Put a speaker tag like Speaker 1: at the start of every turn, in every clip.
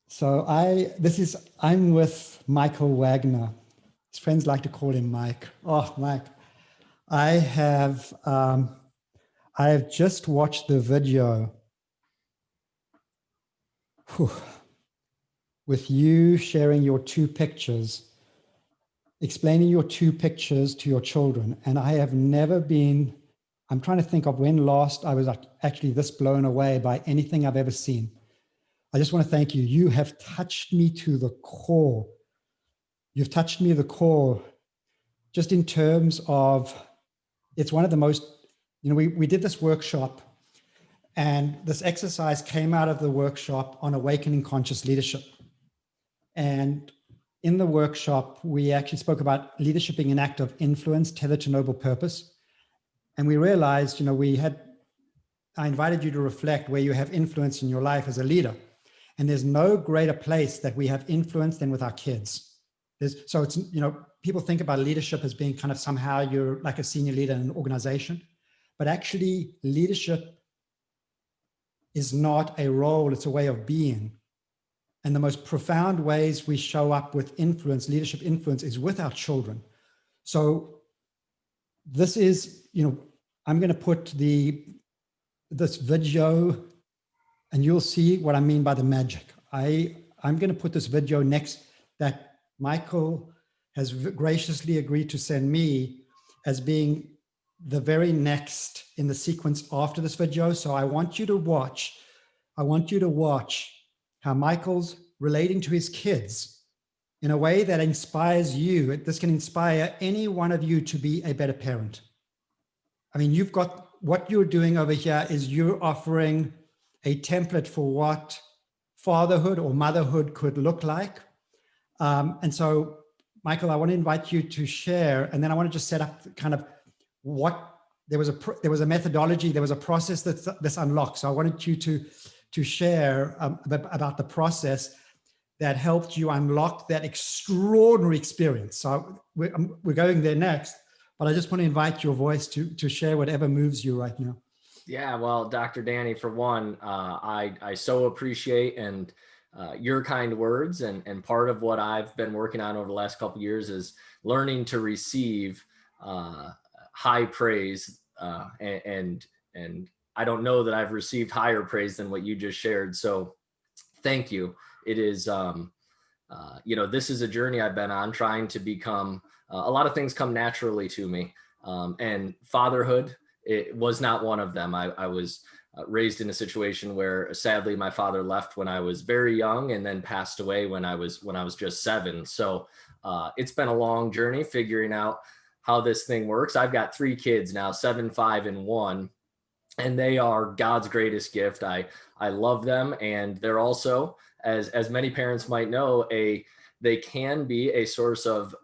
Speaker 1: So I'm with Michael Wagner. His friends like to call him Mike. Oh, Mike. I have I have just watched the video whew, with you sharing your two pictures, explaining your two pictures to your children. And I have never been, I'm trying to think of when last I was actually this blown away by anything I've ever seen. I just want to thank you. You have touched me to the core. You've touched me to the core just in terms of, it's one of the most, we did this workshop and this exercise came out of the workshop on awakening conscious leadership. And in the workshop, we actually spoke about leadership being an act of influence tethered to noble purpose. And we realized, I invited you to reflect where you have influence in your life as a leader. And there's no greater place that we have influence than with our kids. So it's, people think about leadership as being kind of somehow you're like a senior leader in an organization, but actually leadership is not a role, it's a way of being. And the most profound ways we show up with influence, leadership influence, is with our children. So this is, I'm going to put this video and you'll see what I mean by the magic. I'm going to put this video next that Michael has graciously agreed to send me as being the very next in the sequence after this video. So I want you to watch how Michael's relating to his kids in a way that inspires you. This can inspire any one of you to be a better parent. I mean, you've got, what you're doing over here is you're offering a template for what fatherhood or motherhood could look like. And so, Michael, I want to invite you to share, and then I want to just set up kind of what, there was a methodology, there was a process that this unlocked. So I wanted you to share about the process that helped you unlock that extraordinary experience. So we're going there next, but I just want to invite your voice to share whatever moves you right now.
Speaker 2: Yeah, well, Dr. Danny, for one, I so appreciate and your kind words, and part of what I've been working on over the last couple of years is learning to receive high praise, and I don't know that I've received higher praise than what you just shared. So thank you. It is, this is a journey I've been on, trying to become, a lot of things come naturally to me, and fatherhood, it was not one of them. I was raised in a situation where sadly my father left when I was very young and then passed away when I was just 7. So it's been a long journey figuring out how this thing works. I've got 3 kids now, 7, 5, and 1, and they are God's greatest gift. I love them, and they're also, as many parents might know, they can be a source of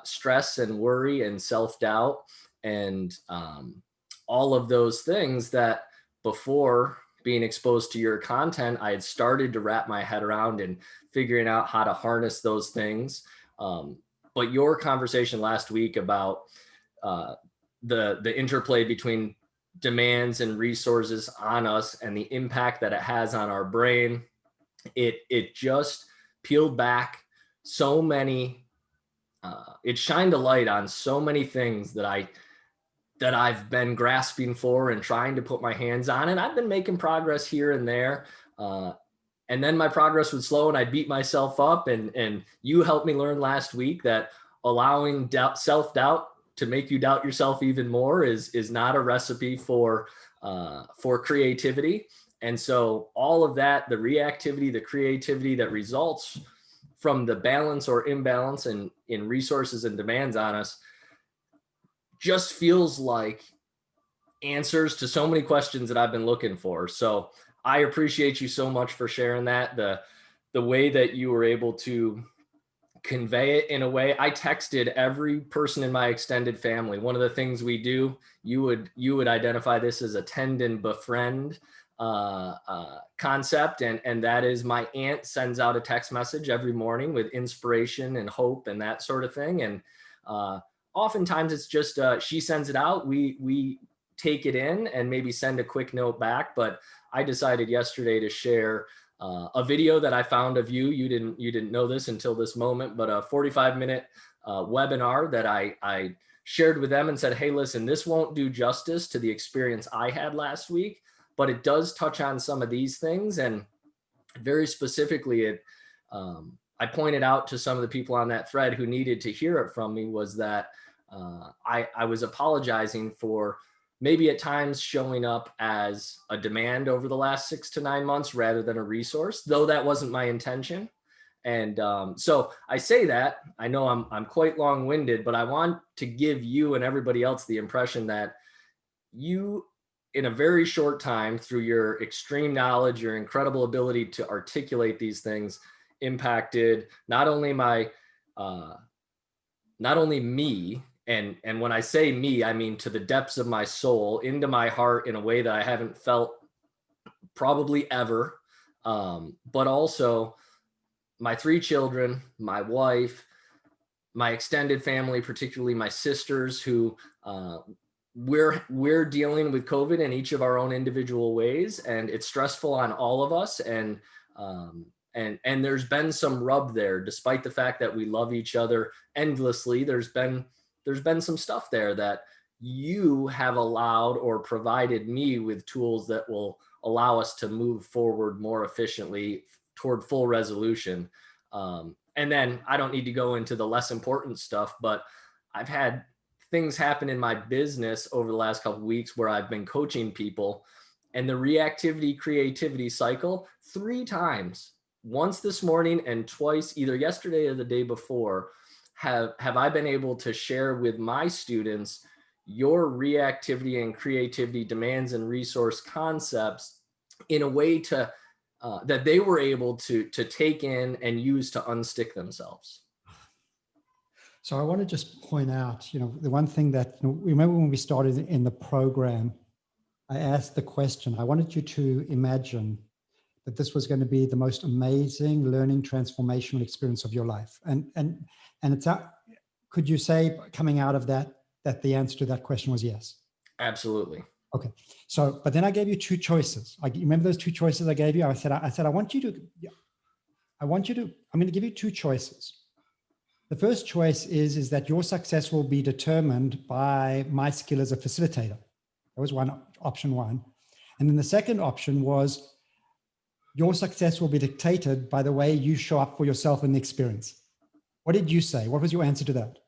Speaker 2: stress and worry and self-doubt and all of those things that before being exposed to your content, I had started to wrap my head around and figuring out how to harness those things. But your conversation last week about the interplay between demands and resources on us and the impact that it has on our brain, it just peeled back so many, it shined a light on so many things that I've been grasping for and trying to put my hands on. And I've been making progress here and there. And then my progress would slow and I'd beat myself up. And you helped me learn last week that allowing self-doubt to make you doubt yourself even more is not a recipe for creativity. And so all of that, the reactivity, the creativity that results from the balance or imbalance in resources and demands on us, just feels like answers to so many questions that I've been looking for. So I appreciate you so much for sharing that. The way that you were able to convey it in a way, I texted every person in my extended family. One of the things we do, you would identify this as a tend and befriend concept. And that is, my aunt sends out a text message every morning with inspiration and hope and that sort of thing. And oftentimes it's just, she sends it out. We take it in and maybe send a quick note back. But I decided yesterday to share a video that I found of you. You didn't know this until this moment, but a 45-minute webinar that I shared with them and said, hey, listen, this won't do justice to the experience I had last week, but it does touch on some of these things. And very specifically, I pointed out to some of the people on that thread who needed to hear it from me was that I was apologizing for maybe at times showing up as a demand over the last 6 to 9 months rather than a resource, though that wasn't my intention. And so I say that, I know I'm quite long-winded, but I want to give you and everybody else the impression that you, in a very short time, through your extreme knowledge, your incredible ability to articulate these things, impacted not only me, and when I say me, I mean to the depths of my soul, into my heart in a way that I haven't felt probably ever, but also my 3 children, my wife, my extended family, particularly my sisters, who we're dealing with COVID in each of our own individual ways, and it's stressful on all of us. And there's been some rub there, despite the fact that we love each other endlessly. There's been some stuff there that you have allowed or provided me with tools that will allow us to move forward more efficiently toward full resolution. And then I don't need to go into the less important stuff, but I've had things happen in my business over the last couple of weeks where I've been coaching people, and the reactivity creativity cycle 3 times, once this morning and twice either yesterday or the day before, have I been able to share with my students your reactivity and creativity demands and resource concepts in a way to that they were able to take in and use to unstick themselves.
Speaker 1: So I want to just point out, the one thing that, remember when we started in the program, I asked the question, I wanted you to imagine that this was going to be the most amazing learning transformational experience of your life. And it's out, could you say coming out of that the answer to that question was yes?
Speaker 2: Absolutely.
Speaker 1: Okay. So, but then I gave you 2 choices. You remember those 2 choices I gave you? I said, I'm going to give you 2 choices. The first choice is that your success will be determined by my skill as a facilitator. That was option 1. And then the second option was your success will be dictated by the way you show up for yourself in the experience. What did you say? What was your answer to that?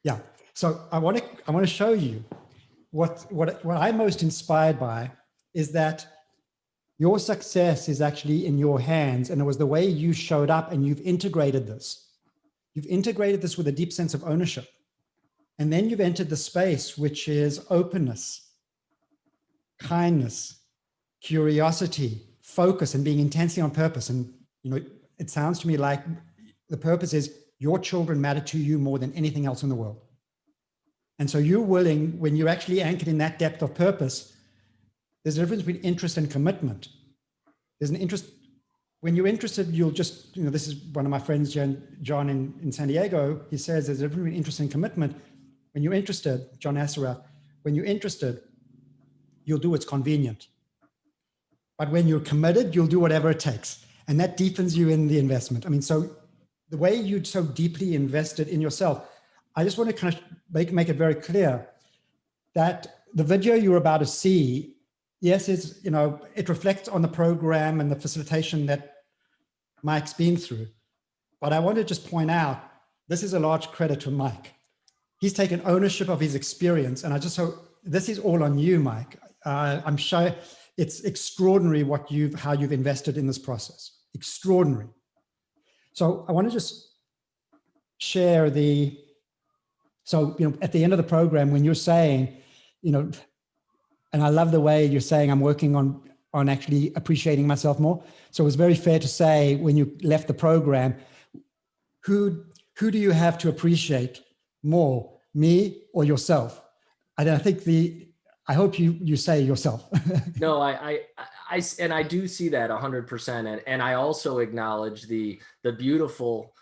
Speaker 1: Yeah. So I want to show you what I'm most inspired by is that your success is actually in your hands, and it was the way you showed up, and you've integrated this. You've integrated this with a deep sense of ownership. And then you've entered the space, which is openness, kindness, curiosity, focus, and being intensely on purpose. And, it sounds to me like the purpose is your children matter to you more than anything else in the world. And so you're willing, when you're actually anchored in that depth of purpose, there's a difference between interest and commitment. There's an interest. When you're interested, you'll just, this is one of my friends, John in San Diego, he says there's a difference between interest and commitment. When you're interested, John Assaraf, when you're interested, you'll do what's convenient. But when you're committed, you'll do whatever it takes. And that deepens you in the investment. I mean, so the way you so deeply invested in yourself, I just want to kind of make it very clear that the video you're about to see, yes, it reflects on the program and the facilitation that Mike's been through. But I want to just point out, this is a large credit to Mike. He's taken ownership of his experience. And this is all on you, Mike. I'm sure it's extraordinary how you've invested in this process. Extraordinary. So I want to just share at the end of the program, when you're saying, and I love the way you're saying I'm working on actually appreciating myself more. So it was very fair to say when you left the program, who do you have to appreciate more, me or yourself? And I think I hope you say yourself.
Speaker 2: No, I do see that 100%. And I also acknowledge the beautiful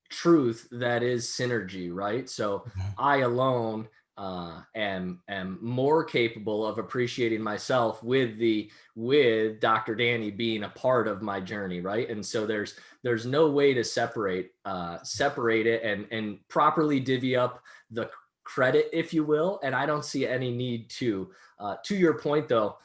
Speaker 2: truth that is synergy, right? So I alone am more capable of appreciating myself with Dr. Danny being a part of my journey, right? And so there's no way to separate it and properly divvy up the credit, if you will. And I don't see any need to your point though,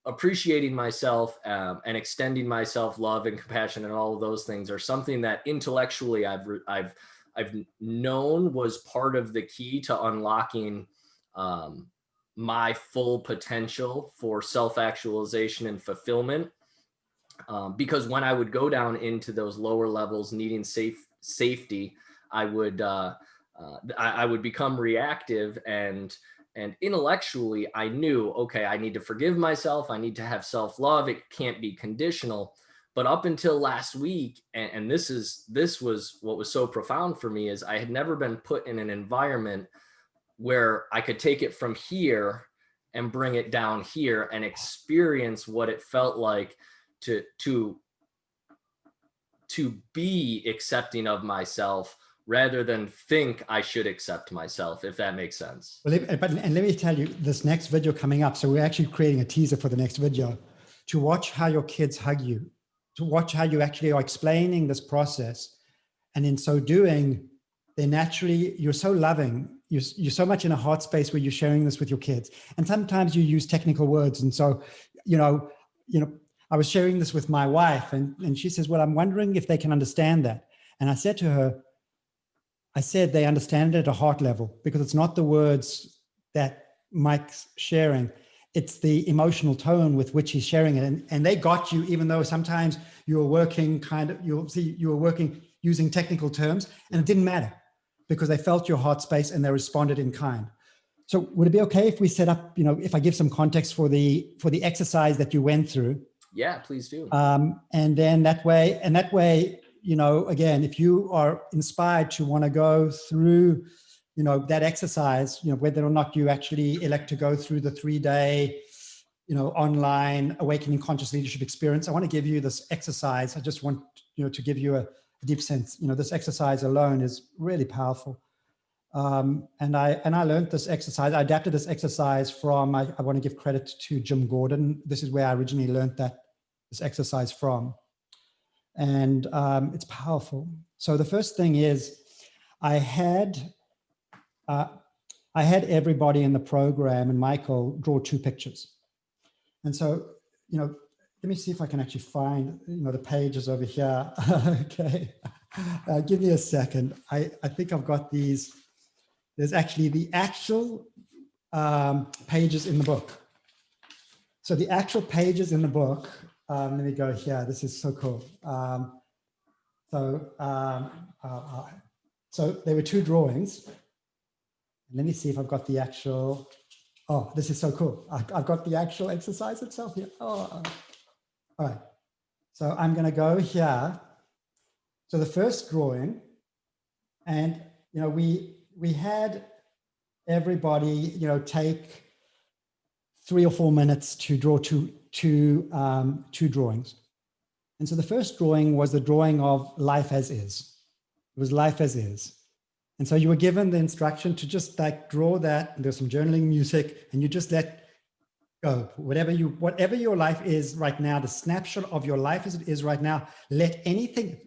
Speaker 2: appreciating myself and extending myself love and compassion and all of those things are something that intellectually I've known was part of the key to unlocking my full potential for self-actualization and fulfillment. Because when I would go down into those lower levels, needing safety, I would become reactive, and intellectually I knew, okay, I need to forgive myself. I need to have self-love. It can't be conditional. But up until last week, and this was what was so profound for me, is I had never been put in an environment where I could take it from here and bring it down here and experience what it felt like to be accepting of myself rather than think I should accept myself, if that makes sense.
Speaker 1: Well, and let me tell you, this next video coming up, so we're actually creating a teaser for the next video, to watch how your kids hug you, to watch how you actually are explaining this process. And in so doing, they naturally, you're so loving, you're so much in a heart space where you're sharing this with your kids. And sometimes you use technical words. And so, I was sharing this with my wife, and she says, well, I'm wondering if they can understand that. And I said to her, they understand it at a heart level, because it's not the words that Mike's sharing. It's the emotional tone with which he's sharing it. And they got you, even though sometimes you were working you were working using technical terms, and it didn't matter because they felt your heart space and they responded in kind. So would it be okay if we set up, if I give some context for the exercise that you went through?
Speaker 2: Yeah, please do.
Speaker 1: And then that way, again, if you are inspired to want to go through, that exercise, whether or not you actually elect to go through the 3-day, online awakening conscious leadership experience, I want to give you this exercise. I just want, to give you a deep sense, this exercise alone is really powerful. And I learned this exercise. I adapted this exercise from, I want to give credit to Jim Gordon. This is where I originally learned this exercise from. And it's powerful. So the first thing is I had everybody in the program and Michael draw 2 pictures. And so, let me see if I can actually find, the pages over here. Okay. Give me a second. I think I've got these. There's actually the actual pages in the book. So the actual pages in the book, let me go here. This is so cool. So there were 2 drawings. Let me see if I've got the actual, oh, this is so cool. I've got the actual exercise itself here. Oh, all right. So I'm going to go here. So the first drawing, and, we had everybody, take 3 or 4 minutes to draw two drawings. And so the first drawing was the drawing of life as is. It was life as is. And so you were given the instruction to just draw that, and there's some journaling music, and you just let go. Whatever your life is right now, the snapshot of your life as it is right now, let anything,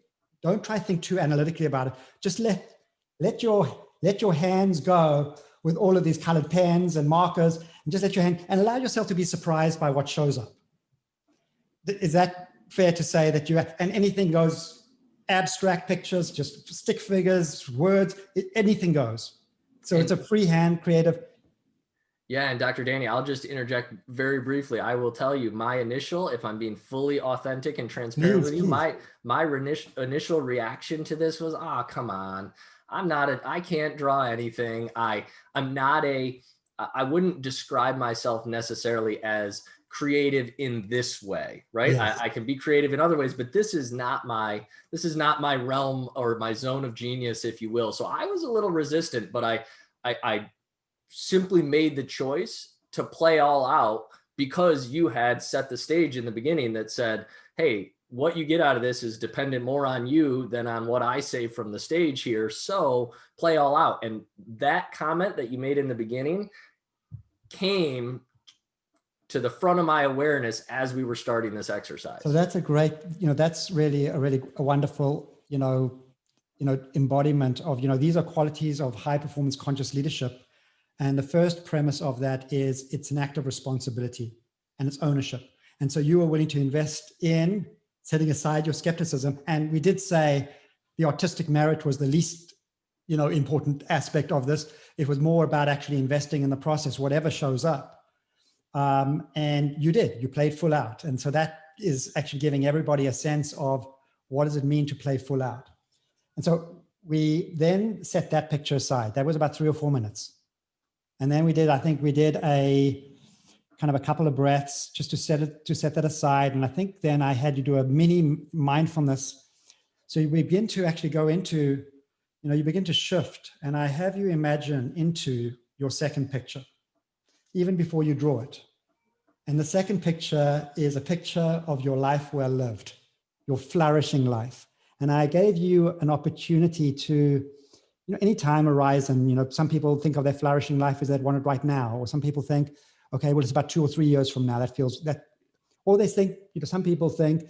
Speaker 1: don't try to think too analytically about it. Just let your hands go with all of these colored pens and markers, and just let your hand, and allow yourself to be surprised by what shows up. Is that fair to say that and anything goes? Abstract pictures, just stick figures, words, anything goes. So it's a freehand creative.
Speaker 2: Yeah, and Dr. Danny, I'll just interject very briefly. I will tell you my initial, if I'm being fully authentic and transparent with you, my initial reaction to this was, come on. I can't draw anything. I wouldn't describe myself necessarily as creative in this way, right? Yes. I can be creative in other ways, but this is not my realm or my zone of genius, if you will. So I was a little resistant, but I simply made the choice to play all out because you had set the stage in the beginning that said, hey, what you get out of this is dependent more on you than on what I say from the stage here. So play all out. And that comment that you made in the beginning came to the front of my awareness as we were starting this exercise.
Speaker 1: So that's a great, that's really a wonderful, embodiment of, these are qualities of high performance conscious leadership. And the first premise of that is it's an act of responsibility and it's ownership. And so you are willing to invest in setting aside your skepticism. And we did say the artistic merit was the least, important aspect of this. It was more about actually investing in the process, whatever shows up. And you played full out. And so that is actually giving everybody a sense of what does it mean to play full out. And so we then set that picture aside. That was about 3 or 4 minutes. And then we did a kind of a couple of breaths just to set that aside. And I think then I had you do a mini mindfulness. So we begin to actually go into, you begin to shift, and I have you imagine into your second picture, even before you draw it. And the second picture is a picture of your life well lived, your flourishing life. And I gave you an opportunity to, any time horizon, some people think of their flourishing life as they want it right now, or some people think, okay, well, it's about 2 or 3 years from now. Or they think, some people think,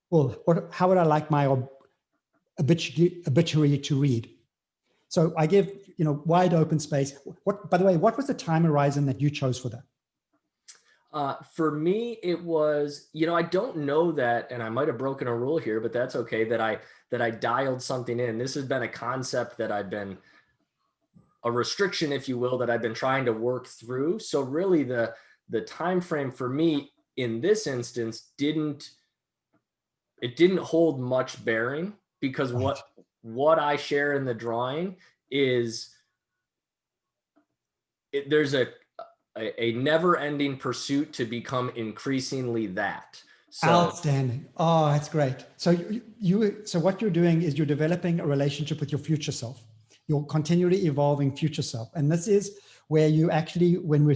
Speaker 1: well, how would I like my obituary to read? So I give, wide open space. By the way, what was the time horizon that you chose for that?
Speaker 2: For me, it was, I don't know that, and I might have broken a rule here, but that's okay, that I dialed something in. This has been a concept that a restriction, if you will, that I've been trying to work through. So really the time frame for me in this instance didn't hold much bearing, because
Speaker 1: Right.
Speaker 2: what I share in the drawing is there's a never-ending pursuit to become increasingly that. So,
Speaker 1: outstanding. Oh, that's great. So so what you're doing is you're developing a relationship with your future self, your continually evolving future self. And this is where you actually, when we're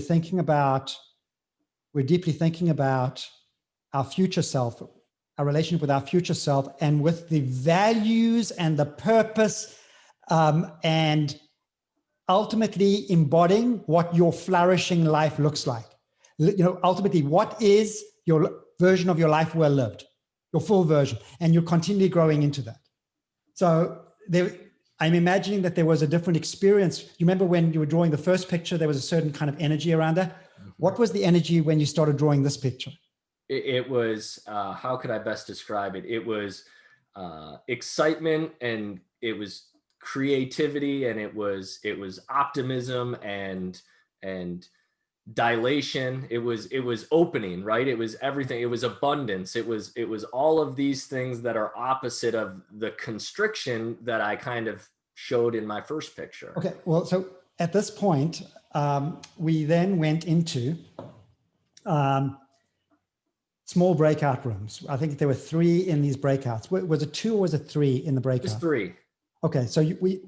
Speaker 1: deeply thinking about our future self, our relationship with our future self, and with the values and the purpose, and ultimately embodying what your flourishing life looks like. Ultimately, what is your version of your life well lived, your full version, and you're continually growing into that. So I'm imagining that there was a different experience. You remember when you were drawing the first picture, there was a certain kind of energy around that. Mm-hmm. What was the energy when you started drawing this picture?
Speaker 2: It was, how could I best describe it? It was excitement, and it was creativity, and it was optimism and dilation. It was opening, right? It was everything. It was abundance. It was all of these things that are opposite of the constriction that I kind of showed in my first picture.
Speaker 1: Okay, well, so at this point, we then went into small breakout rooms. I think there were 3 in these breakouts. Was it 2 or was it 3 in the breakout?
Speaker 2: It was 3.
Speaker 1: Okay, so we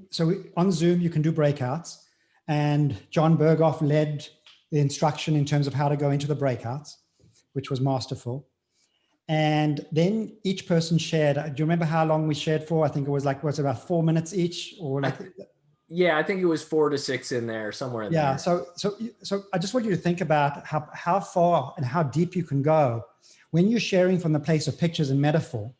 Speaker 1: on Zoom you can do breakouts, and John Berghoff led the instruction in terms of how to go into the breakouts, which was masterful. And then each person shared. Do you remember how long we shared for? I think it was about 4 minutes each, or like.
Speaker 2: Yeah, I think it was 4 to 6 in there, somewhere in there.
Speaker 1: Yeah, so I just want you to think about how far and how deep you can go when you're sharing from the place of pictures and metaphor.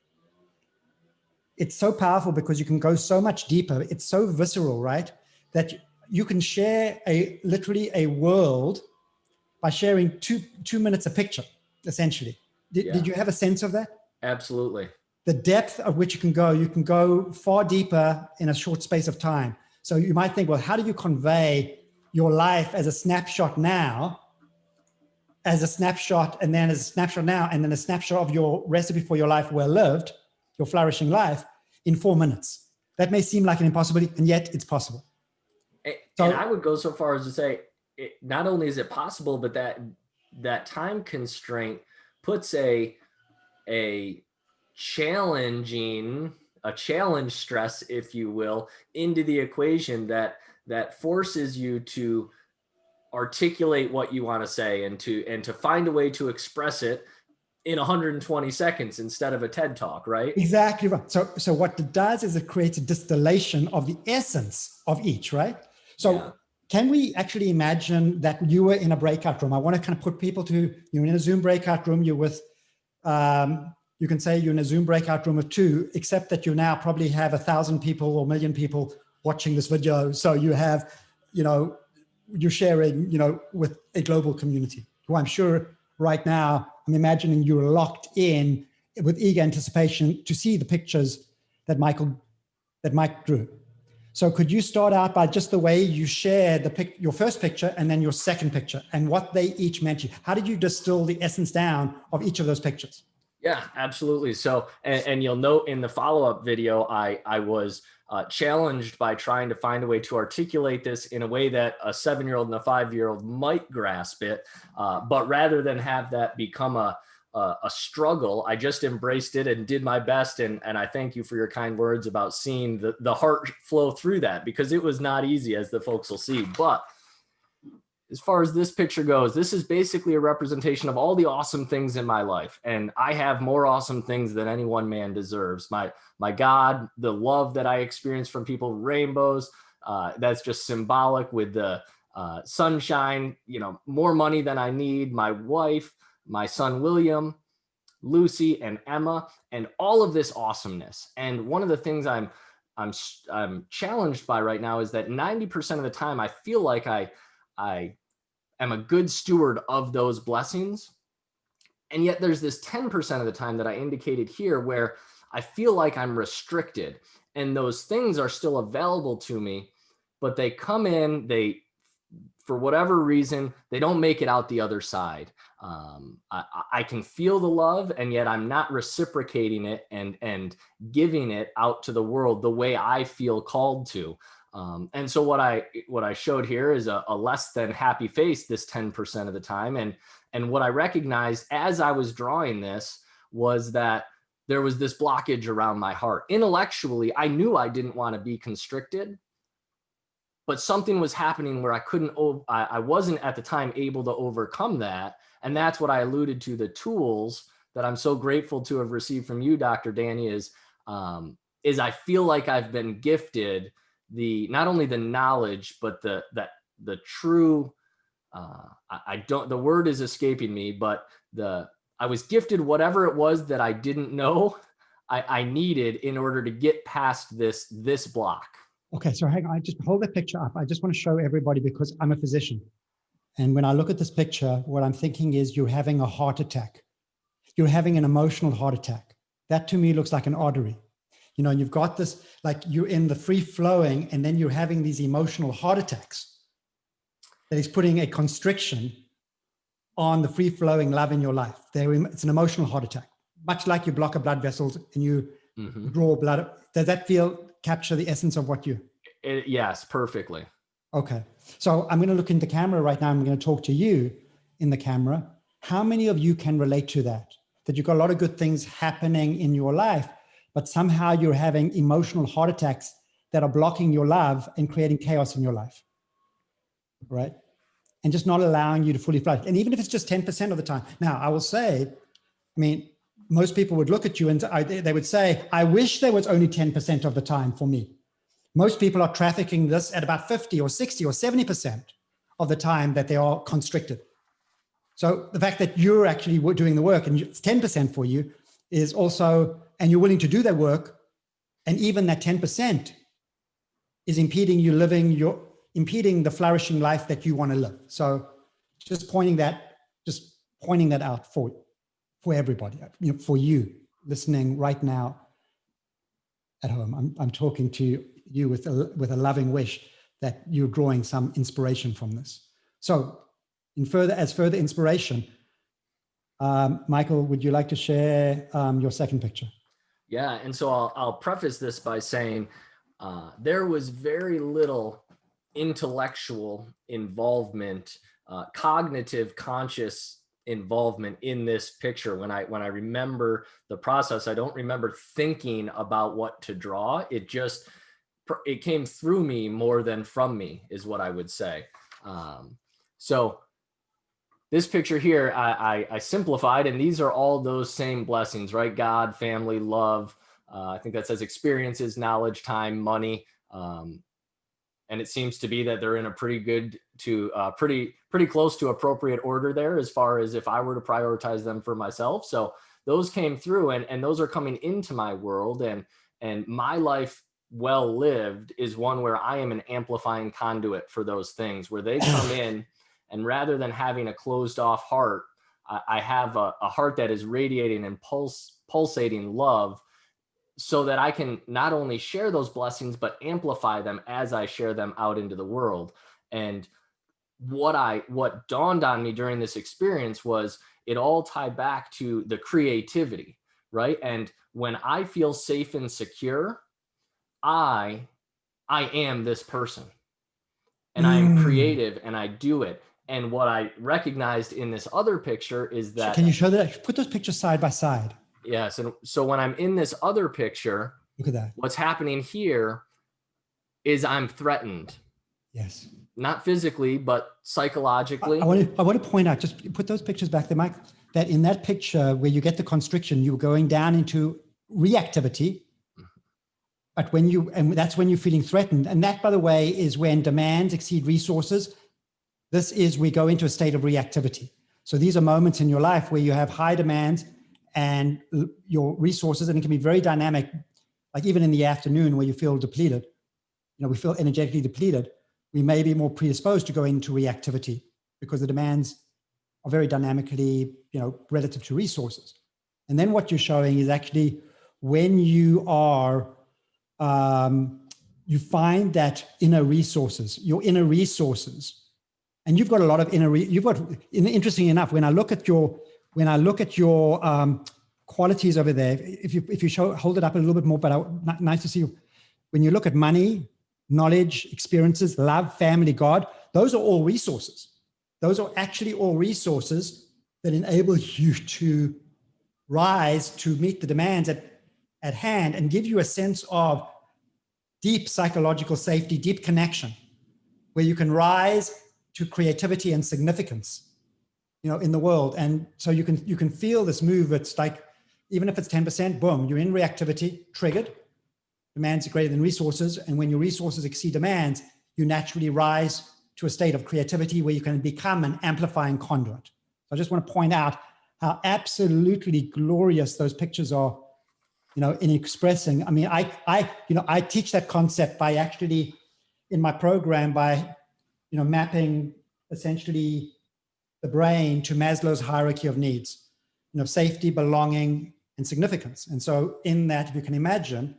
Speaker 1: It's so powerful because you can go so much deeper. It's so visceral, right? That you can share literally a world by sharing two minutes a picture, essentially. Did you have a sense of that?
Speaker 2: Absolutely.
Speaker 1: The depth of which you can go far deeper in a short space of time. So you might think, well, how do you convey your life as a snapshot now, as a snapshot, and then as a snapshot now, and then a snapshot of your recipe for your life well lived, your flourishing life, in 4 minutes? That may seem like an impossibility, and yet it's possible.
Speaker 2: And I would go so far as to say, not only is it possible, but that time constraint puts a challenge stress, if you will, into the equation that forces you to articulate what you want to say and to find a way to express it in 120 seconds instead of a TED talk, right?
Speaker 1: Exactly right. So what it does is it creates a distillation of the essence of each, right? So
Speaker 2: Yeah.
Speaker 1: can we actually imagine that you were in a breakout room? I want to kind of put people to, you're in a Zoom breakout room, you're with, you can say you're in a Zoom breakout room of 2, except that you now probably have 1,000 people or 1,000,000 people watching this video. So you have, you're sharing, with a global community who I'm sure right now, I'm imagining you're locked in with eager anticipation to see the pictures that Mike drew. So could you start out by just the way you shared your first picture and then your second picture and what they each meant to you? How did you distill the essence down of each of those pictures?
Speaker 2: Yeah, absolutely. So, and you'll note in the follow-up video, I was challenged by trying to find a way to articulate this in a way that a 7-year-old and a 5-year-old might grasp it. But rather than have that become a struggle, I just embraced it and did my best. And I thank you for your kind words about seeing the heart flow through that, because it was not easy, as the folks will see. But as far as this picture goes, this is basically a representation of all the awesome things in my life. And I have more awesome things than any one man deserves. My God, the love that I experience from people, rainbows, that's just symbolic with the sunshine, more money than I need, my wife, my son, William, Lucy, and Emma, and all of this awesomeness. And one of the things I'm challenged by right now is that 90% of the time I feel like I am a good steward of those blessings. And yet there's this 10% of the time that I indicated here where I feel like I'm restricted, and those things are still available to me, but they come in, for whatever reason, they don't make it out the other side. I can feel the love, and yet I'm not reciprocating it and giving it out to the world the way I feel called to. And so what I showed here is a less than happy face this 10% of the time. And what I recognized as I was drawing this was that there was this blockage around my heart. Intellectually, I knew I didn't want to be constricted, but something was happening where I wasn't at the time able to overcome that. And that's what I alluded to, the tools that I'm so grateful to have received from you, Dr. Danny, is I feel like I've been gifted not only the knowledge, but the true, the word is escaping me, but I was gifted whatever it was that I didn't know I needed in order to get past this block.
Speaker 1: Okay, so hang on, I just hold that picture up. I just want to show everybody, because I'm a physician. And when I look at this picture, what I'm thinking is you're having a heart attack. You're having an emotional heart attack. That to me looks like an artery. You've got this, like you're in the free flowing, and then you're having these emotional heart attacks. That is putting a constriction on the free flowing love in your life. It's an emotional heart attack, much like you block a blood vessels and you draw blood. Does that capture the essence of what
Speaker 2: Yes, perfectly.
Speaker 1: Okay. So I'm going to look into camera right now. I'm going to talk to you in the camera. How many of you can relate to that? That you've got a lot of good things happening in your life, but somehow you're having emotional heart attacks that are blocking your love and creating chaos in your life, right? And just not allowing you to fully flourish. And even if it's just 10% of the time. Now, I will say, most people would look at you and they would say, I wish there was only 10% of the time for me. Most people are trafficking this at about 50 or 60 or 70% of the time that they are constricted. So the fact that you're actually doing the work and it's 10% for you is also, and you're willing to do that work, and even that 10% is impeding the flourishing life that you want to live. So just pointing that out for everybody, for you listening right now at home. I'm talking to you with a loving wish that you're drawing some inspiration from this. So as further inspiration, Michael, would you like to share your second picture?
Speaker 2: Yeah, and so I'll preface this by saying there was very little intellectual involvement, cognitive, conscious involvement in this picture. When I remember the process, I don't remember thinking about what to draw. It came through me more than from me, is what I would say. So this picture here, I simplified, and these are all those same blessings, right? God, family, love. I think that says experiences, knowledge, time, money. And it seems to be that they're in a pretty good to pretty close to appropriate order there, as far as if I were to prioritize them for myself. So those came through, and those are coming into my world, and my life well lived is one where I am an amplifying conduit for those things, where they come in, and rather than having a closed off heart, I have a heart that is radiating and pulsating love, so that I can not only share those blessings, but amplify them as I share them out into the world. And what dawned on me during this experience was it all tied back to the creativity, right? And when I feel safe and secure, I am this person, and I am creative, and I do it. And what I recognized in this other picture is that,
Speaker 1: can you show that? Put those pictures side by side.
Speaker 2: Yes. And so when I'm in this other picture,
Speaker 1: look at that.
Speaker 2: What's happening here is I'm threatened.
Speaker 1: Yes.
Speaker 2: Not physically, but psychologically.
Speaker 1: I want to point out, just put those pictures back there, Mike, that in that picture where you get the constriction, you're going down into reactivity. But and that's when you're feeling threatened. And that, by the way, is when demands exceed resources. This is, we go into a state of reactivity. So these are moments in your life where you have high demands and your resources, and it can be very dynamic, like even in the afternoon where you feel depleted, we feel energetically depleted, we may be more predisposed to go into reactivity because the demands are very dynamically, relative to resources. And then what you're showing is actually when you are, you find that your inner resources, and you've got a lot of interesting enough, when I look at your qualities over there, if you hold it up a little bit more, but nice to see you. When you look at money, knowledge, experiences, love, family, God, those are all resources. Those are actually all resources that enable you to rise to meet the demands at hand and give you a sense of deep psychological safety, deep connection, where you can rise to creativity and significance, in the world. And so you can feel this move. It's like, even if it's 10%, boom, you're in reactivity, triggered. Demands are greater than resources. And when your resources exceed demands, you naturally rise to a state of creativity where you can become an amplifying conduit. So I just want to point out how absolutely glorious those pictures are, in expressing. I mean, I teach that concept by actually, in my program, by, mapping essentially the brain to Maslow's hierarchy of needs, safety, belonging, and significance. And so in that, if you can imagine,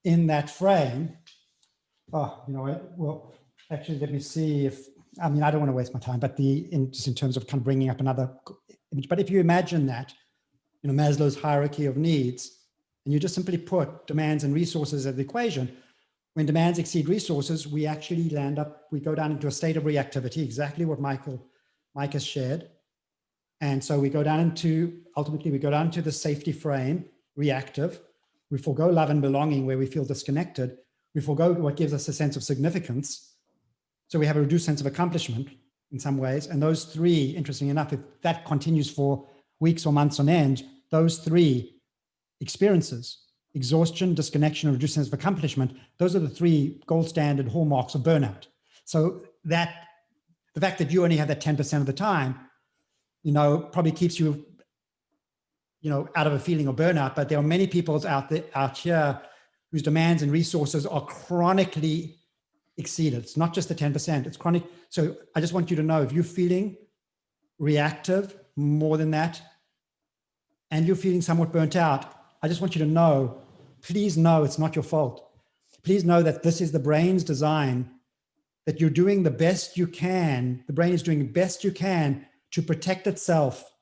Speaker 1: in that frame, well, actually, let me see I don't want to waste my time, but just in terms of kind of bringing up another image, but if you imagine that, Maslow's hierarchy of needs, and you just simply put demands and resources as the equation, when demands exceed resources, we actually we go down into a state of reactivity, exactly what Mike has shared. And so ultimately we go down to the safety frame, reactive. We forego love and belonging where we feel disconnected. We forego what gives us a sense of significance. So we have a reduced sense of accomplishment in some ways. And those three, interestingly enough, if that continues for weeks or months on end, those three experiences, exhaustion, disconnection, and reduced sense of accomplishment, those are the three gold standard hallmarks of burnout. So the fact that you only have that 10% of the time, probably keeps you, out of a feeling of burnout. But there are many people out here whose demands and resources are chronically exceeded. It's not just the 10%, it's chronic. So I just want you to know, if you're feeling reactive more than that, and you're feeling somewhat burnt out, I just want you to know, please know it's not your fault. Please know that this is the brain's design, that you're doing the best you can. The brain is doing the best you can to protect itself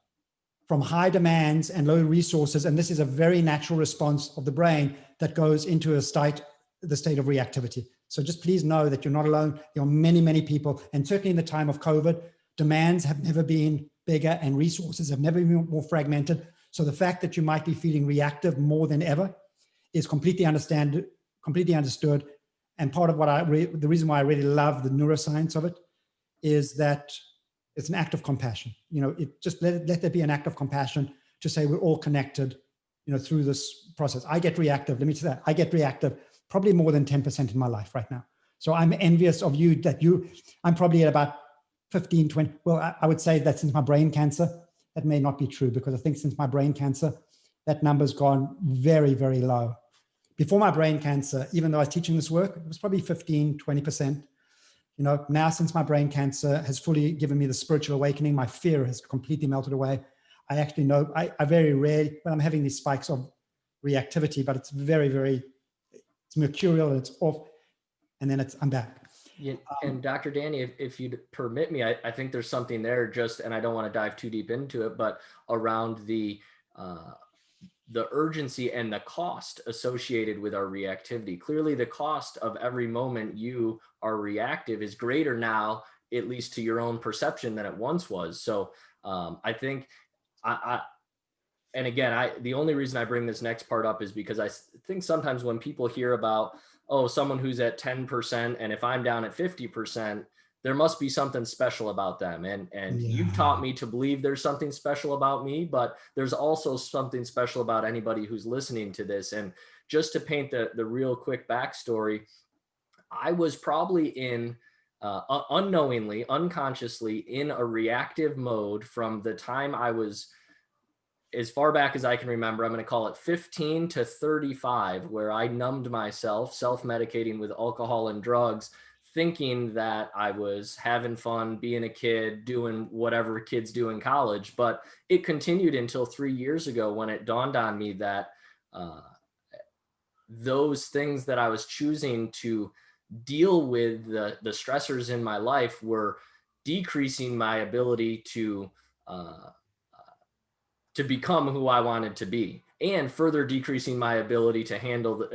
Speaker 1: from high demands and low resources. And this is a very natural response of the brain that goes into the state of reactivity. So just please know that you're not alone. There are many, many people, and certainly in the time of COVID, demands have never been bigger and resources have never been more fragmented. So the fact that you might be feeling reactive more than ever is completely understood. And part of the reason why I really love the neuroscience of it is that It's an act of compassion. It just let there be an act of compassion to say we're all connected, through this process. I get reactive. Let me say that. I get reactive probably more than 10% in my life right now. So I'm envious of you I'm probably at about 15, 20. Well, I would say that since my brain cancer, that may not be true, because I think since my brain cancer, that number's gone very, very low. Before my brain cancer, even though I was teaching this work, it was probably 15, 20%. Now since my brain cancer has fully given me the spiritual awakening, my fear has completely melted away. I actually know, I very rarely, when I'm having these spikes of reactivity, but it's very, very, it's mercurial and it's off, and then I'm back.
Speaker 2: Yeah, and Dr. Danny, if you'd permit me, I think there's something there and I don't want to dive too deep into it, but around the urgency and the cost associated with our reactivity. Clearly, the cost of every moment you are reactive is greater now, at least to your own perception, than it once was. So I think and again, the only reason I bring this next part up is because I think sometimes when people hear about, someone who's at 10%, and if I'm down at 50%, there must be something special about them. And You've taught me to believe there's something special about me, but there's also something special about anybody who's listening to this. And just to paint the real quick backstory, I was probably in unknowingly, unconsciously in a reactive mode from the time I was, as far back as I can remember, I'm going to call it 15 to 35, where I numbed myself, self-medicating with alcohol and drugs, thinking that I was having fun, being a kid, doing whatever kids do in college. But it continued until 3 years ago, when it dawned on me that those things that I was choosing to deal with, the stressors in my life, were decreasing my ability to become who I wanted to be, and further decreasing my ability to handle,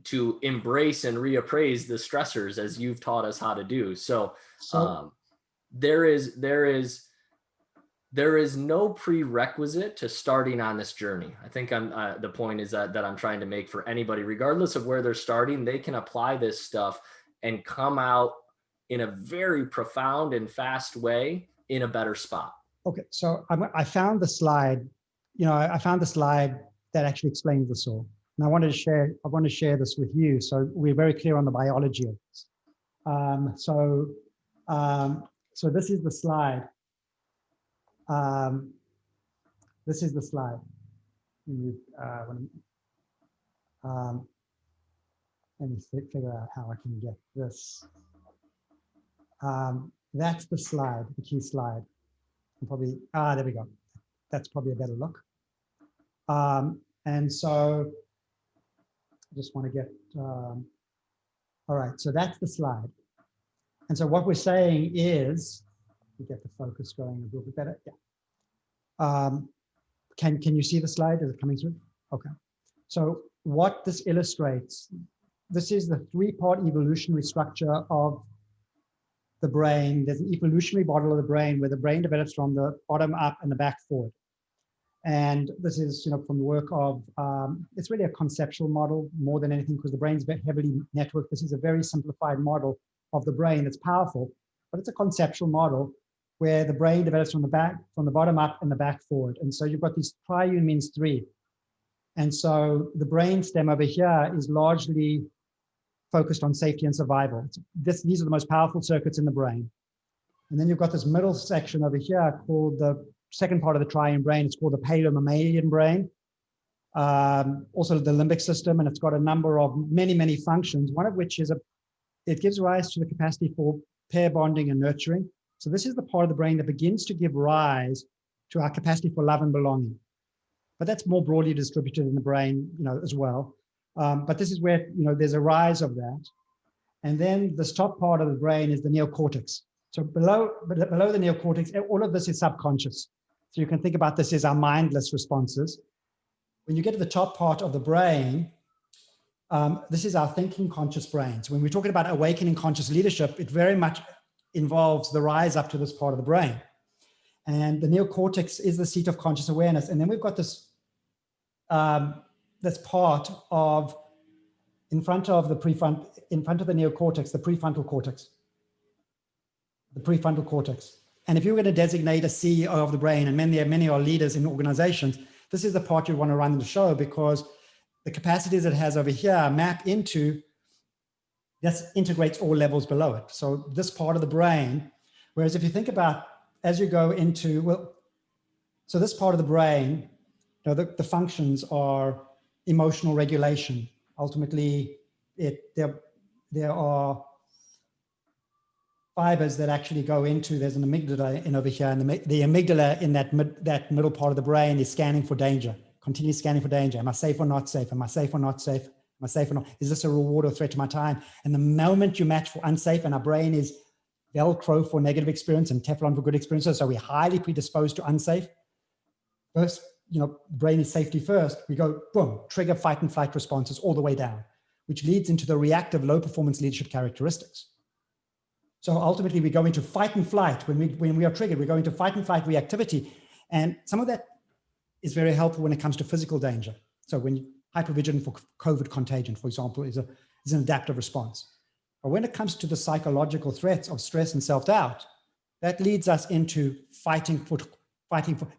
Speaker 2: to embrace and reappraise the stressors, as you've taught us how to do. So there is no prerequisite to starting on this journey. I think the point is that I'm trying to make for anybody, regardless of where they're starting, they can apply this stuff and come out in a very profound and fast way in a better spot.
Speaker 1: Okay, so I found the slide. I found the slide that actually explains this all, and I want to share this with you, so we're very clear on the biology of this. So this is the slide. This is the slide. Let me figure out how I can get this. That's the slide, the key slide. Probably, there we go. That's probably a better look. And so I just want to get, all right, so that's the slide. And so what we're saying is, we get the focus going a little bit better. Yeah. Can you see the slide? Is it coming through? Okay. So what this illustrates, this is the three-part evolutionary structure of the brain. There's an evolutionary model of the brain where the brain develops from the bottom up and the back forward. And this is, from the work of, it's really a conceptual model more than anything, because the brain's very heavily networked. This is a very simplified model of the brain that's powerful, but it's a conceptual model where the brain develops from the bottom up and the back forward. And so you've got these triune means three. And so the brain stem over here is largely focused on safety and survival. These are the most powerful circuits in the brain. And then you've got this middle section over here called the second part of the triune brain. It's called the paleomammalian brain. Also the limbic system, and it's got a number of many functions, one of which is it gives rise to the capacity for pair bonding and nurturing. So this is the part of the brain that begins to give rise to our capacity for love and belonging. But that's more broadly distributed in the brain, as well. But this is where, there's a rise of that. And then this top part of the brain is the neocortex. So below the neocortex, all of this is subconscious. So you can think about this as our mindless responses. When you get to the top part of the brain, this is our thinking conscious brain. So when we're talking about awakening conscious leadership, it very much involves the rise up to this part of the brain. And the neocortex is the seat of conscious awareness. And then we've got this, this part of, in front of the neocortex, the prefrontal cortex. The prefrontal cortex. and if you were going to designate a CEO of the brain, and many are leaders in organizations, this is the part you want to run the show, because the capacities it has over here map into, this integrates all levels below it. So this part of the brain, whereas if you think about, as you go into, well, so this part of the brain, you know, the functions are emotional regulation. Ultimately, there are fibers that actually go into, there's an amygdala in over here, and the amygdala in that middle part of the brain is scanning for danger, continually scanning for danger. Am I safe or not safe? Am I safe or not safe? Am I safe or not? Is this a reward or threat to my time? And the moment you match for unsafe, and our brain is Velcro for negative experience and Teflon for good experiences, so we're highly predisposed to unsafe. First, you know, brain is safety first. We go, boom, trigger fight and flight responses all the way down, which leads into the reactive low performance leadership characteristics. So ultimately we go into fight and flight. When we are triggered, we go into fight and flight reactivity. And some of that is very helpful when it comes to physical danger. So when hypervigilant for COVID contagion, for example, is an adaptive response. But when it comes to the psychological threats of stress and self-doubt, that leads us into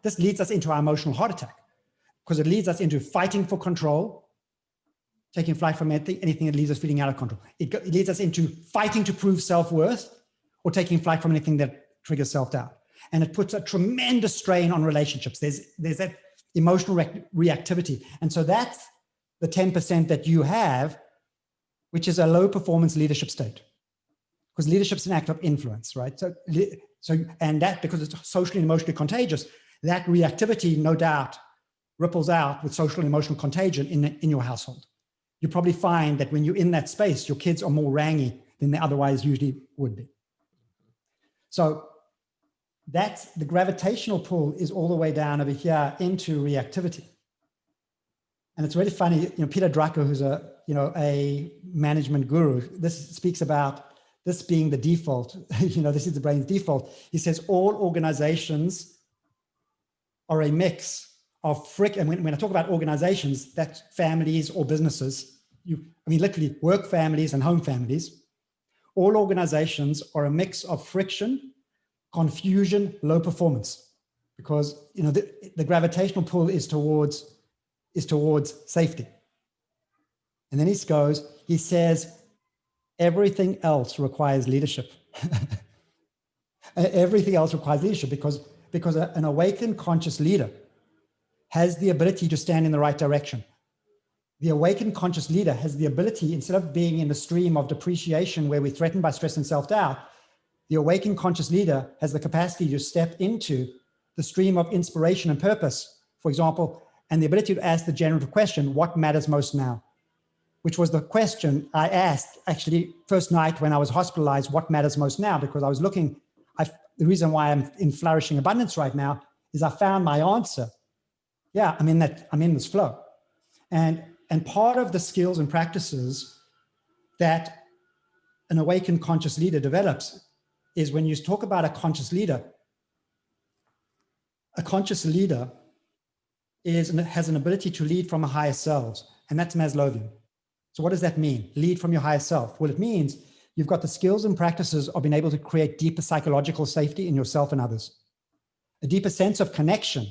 Speaker 1: this leads us into our emotional heart attack, because it leads us into fighting for control, taking flight from anything that leaves us feeling out of control. It leads us into fighting to prove self-worth, or taking flight from anything that triggers self-doubt. And it puts a tremendous strain on relationships. There's that emotional reactivity. And so that's the 10% that you have, which is a low performance leadership state. Because leadership's an act of influence, right? And that, because it's socially and emotionally contagious, that reactivity, no doubt, ripples out with social and emotional contagion in your household. You probably find that when you're in that space, your kids are more rangy than they otherwise usually would be. So that's the gravitational pull is all the way down over here into reactivity. And it's really funny, you know, Peter Drucker, who's a management guru, this speaks about this being the default, you know, this is the brain's default. He says all organizations are a mix of and when I talk about organizations, that's families or businesses. Literally work families and home families. All organizations are a mix of friction, confusion, low performance, because, you know, the gravitational pull is towards safety. And then he says, everything else requires leadership. Everything else requires leadership because an awakened conscious leader has the ability to stand in the right direction. The awakened conscious leader has the ability, instead of being in the stream of depreciation where we're threatened by stress and self-doubt, the awakened conscious leader has the capacity to step into the stream of inspiration and purpose, for example, and the ability to ask the generative question, what matters most now? Which was the question I asked actually first night when I was hospitalized, what matters most now? Because I was looking, the reason why I'm in flourishing abundance right now is I found my answer. Yeah, I'm in this flow. And part of the skills and practices that an awakened conscious leader develops is when you talk about a conscious leader has an ability to lead from a higher self, and that's Maslowian. So what does that mean? Lead from your higher self. Well, it means you've got the skills and practices of being able to create deeper psychological safety in yourself and others, a deeper sense of connection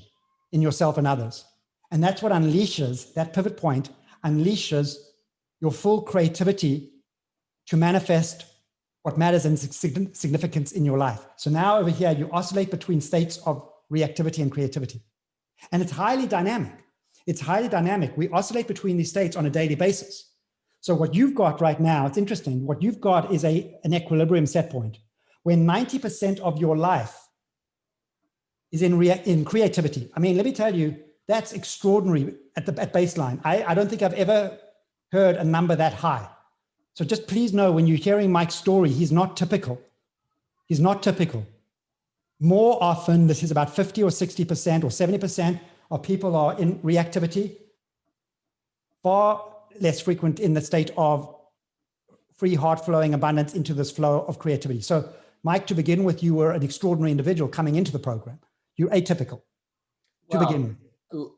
Speaker 1: in yourself and others. And that's what unleashes, that pivot point unleashes your full creativity to manifest what matters and significance in your life. So now over here, you oscillate between states of reactivity and creativity. And it's highly dynamic. It's highly dynamic. We oscillate between these states on a daily basis. So what you've got right now, it's interesting. What you've got is an equilibrium set point where 90% of your life is in creativity. I mean, let me tell you, that's extraordinary at baseline. I don't think I've ever heard a number that high. So just please know when you're hearing Mike's story, he's not typical. He's not typical. More often, this is about 50 or 60% or 70% of people are in reactivity, far less frequent in the state of free heart flowing abundance into this flow of creativity. So Mike, to begin with, you were an extraordinary individual coming into the program. You're atypical to begin with.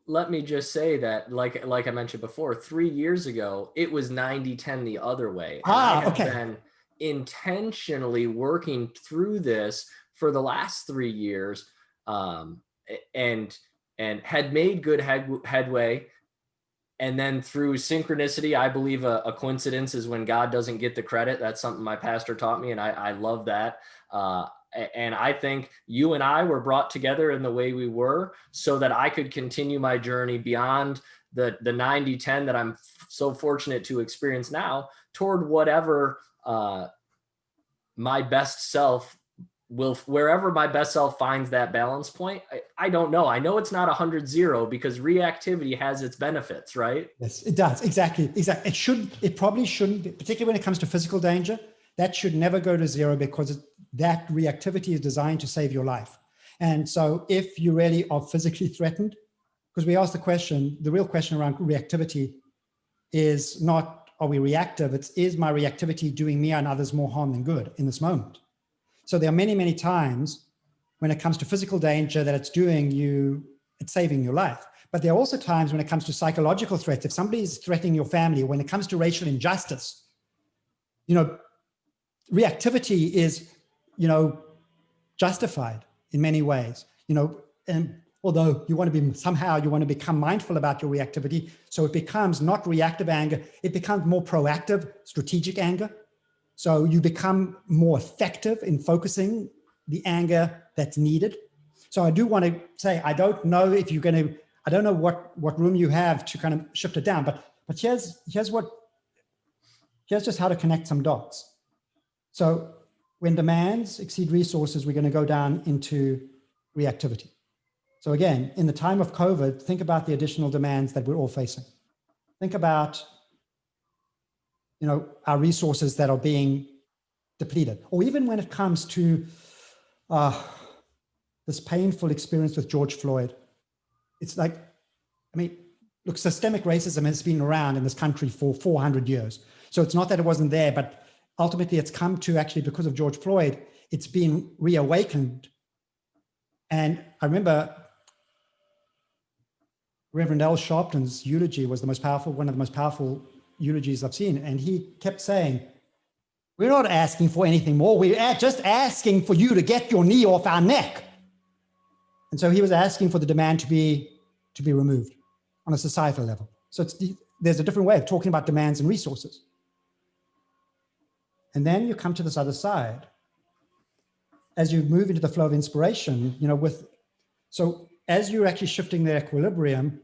Speaker 2: Let me just say that, like I mentioned before, 3 years ago, it was 90-10 the other way. And I have been intentionally working through this for the last 3 years, and had made good headway. And then through synchronicity, I believe a coincidence is when God doesn't get the credit. That's something my pastor taught me, and I love that. And I think you and I were brought together in the way we were so that I could continue my journey beyond the 90-10 that I'm so fortunate to experience now toward whatever my best self will, wherever my best self finds that balance point. I don't know. I know it's not 100-0 because reactivity has its benefits, right?
Speaker 1: Yes, it does. Exactly. It probably shouldn't, particularly when it comes to physical danger, that should never go to 0 because that reactivity is designed to save your life. And so if you really are physically threatened, because we ask the question, the real question around reactivity is not, are we reactive? It's, is my reactivity doing me and others more harm than good in this moment? So there are many, many times when it comes to physical danger that it's saving your life. But there are also times when it comes to psychological threats. If somebody is threatening your family, when it comes to racial injustice, reactivity is, justified in many ways, and although you want to become mindful about your reactivity. So it becomes not reactive anger, it becomes more proactive, strategic anger. So you become more effective in focusing the anger that's needed. So I do want to say, I don't know if you're going to, I don't know what room you have to kind of shift it down, but here's just how to connect some dots. So when demands exceed resources, we're going to go down into reactivity. So again, in the time of COVID, think about the additional demands that we're all facing. Think about, our resources that are being depleted, or even when it comes to this painful experience with George Floyd. It's like, look, systemic racism has been around in this country for 400 years. So it's not that it wasn't there, but ultimately it's come to, actually, because of George Floyd, it's been reawakened. And I remember Reverend Al Sharpton's eulogy was one of the most powerful eulogies I've seen. And he kept saying, we're not asking for anything more. We're just asking for you to get your knee off our neck. And so he was asking for the demand to be removed on a societal level. So there's a different way of talking about demands and resources. And then you come to this other side. As you move into the flow of inspiration, so as you're actually shifting the equilibrium,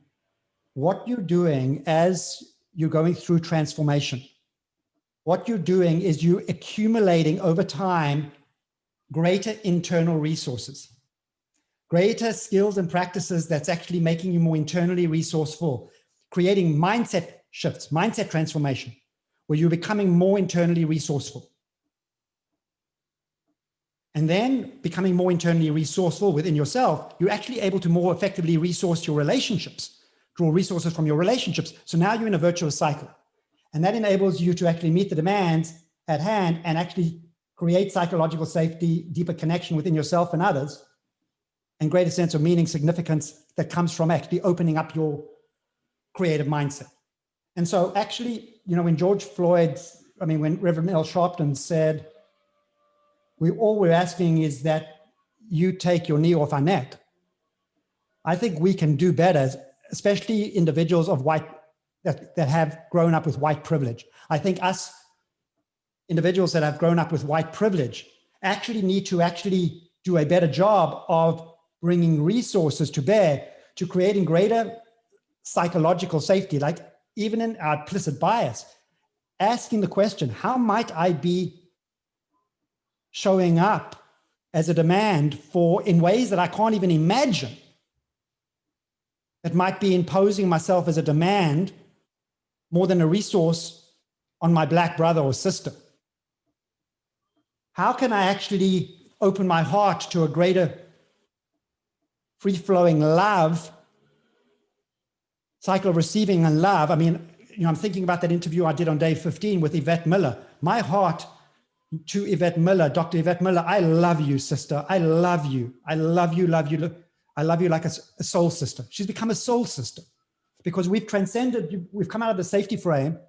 Speaker 1: what you're doing as you're going through transformation, what you're doing is you're accumulating over time greater internal resources, greater skills and practices that's actually making you more internally resourceful, creating mindset shifts, mindset transformation, where you're becoming more internally resourceful. And then becoming more internally resourceful within yourself, you're actually able to more effectively resource your relationships, draw resources from your relationships. So now you're in a virtuous cycle. And that enables you to actually meet the demands at hand and actually create psychological safety, deeper connection within yourself and others, and greater sense of meaning, significance that comes from actually opening up your creative mindset. And so actually, when when Reverend Al Sharpton said, all we're asking is that you take your knee off our neck, I think we can do better, especially individuals that have grown up with white privilege. I think us individuals that have grown up with white privilege actually need to actually do a better job of bringing resources to bear to creating greater psychological safety, like even in our implicit bias, asking the question, how might I be showing up as a demand in ways that I can't even imagine? It might be imposing myself as a demand more than a resource on my Black brother or sister. How can I actually open my heart to a greater free-flowing love, cycle of receiving and love? I'm thinking about that interview I did on day 15 with Yvette Miller. My heart to Yvette Miller, Dr. Yvette Miller, I love you, sister. I love you. I love you, love you. I love you like a soul sister. She's become a soul sister because we've transcended, we've come out of the safety frame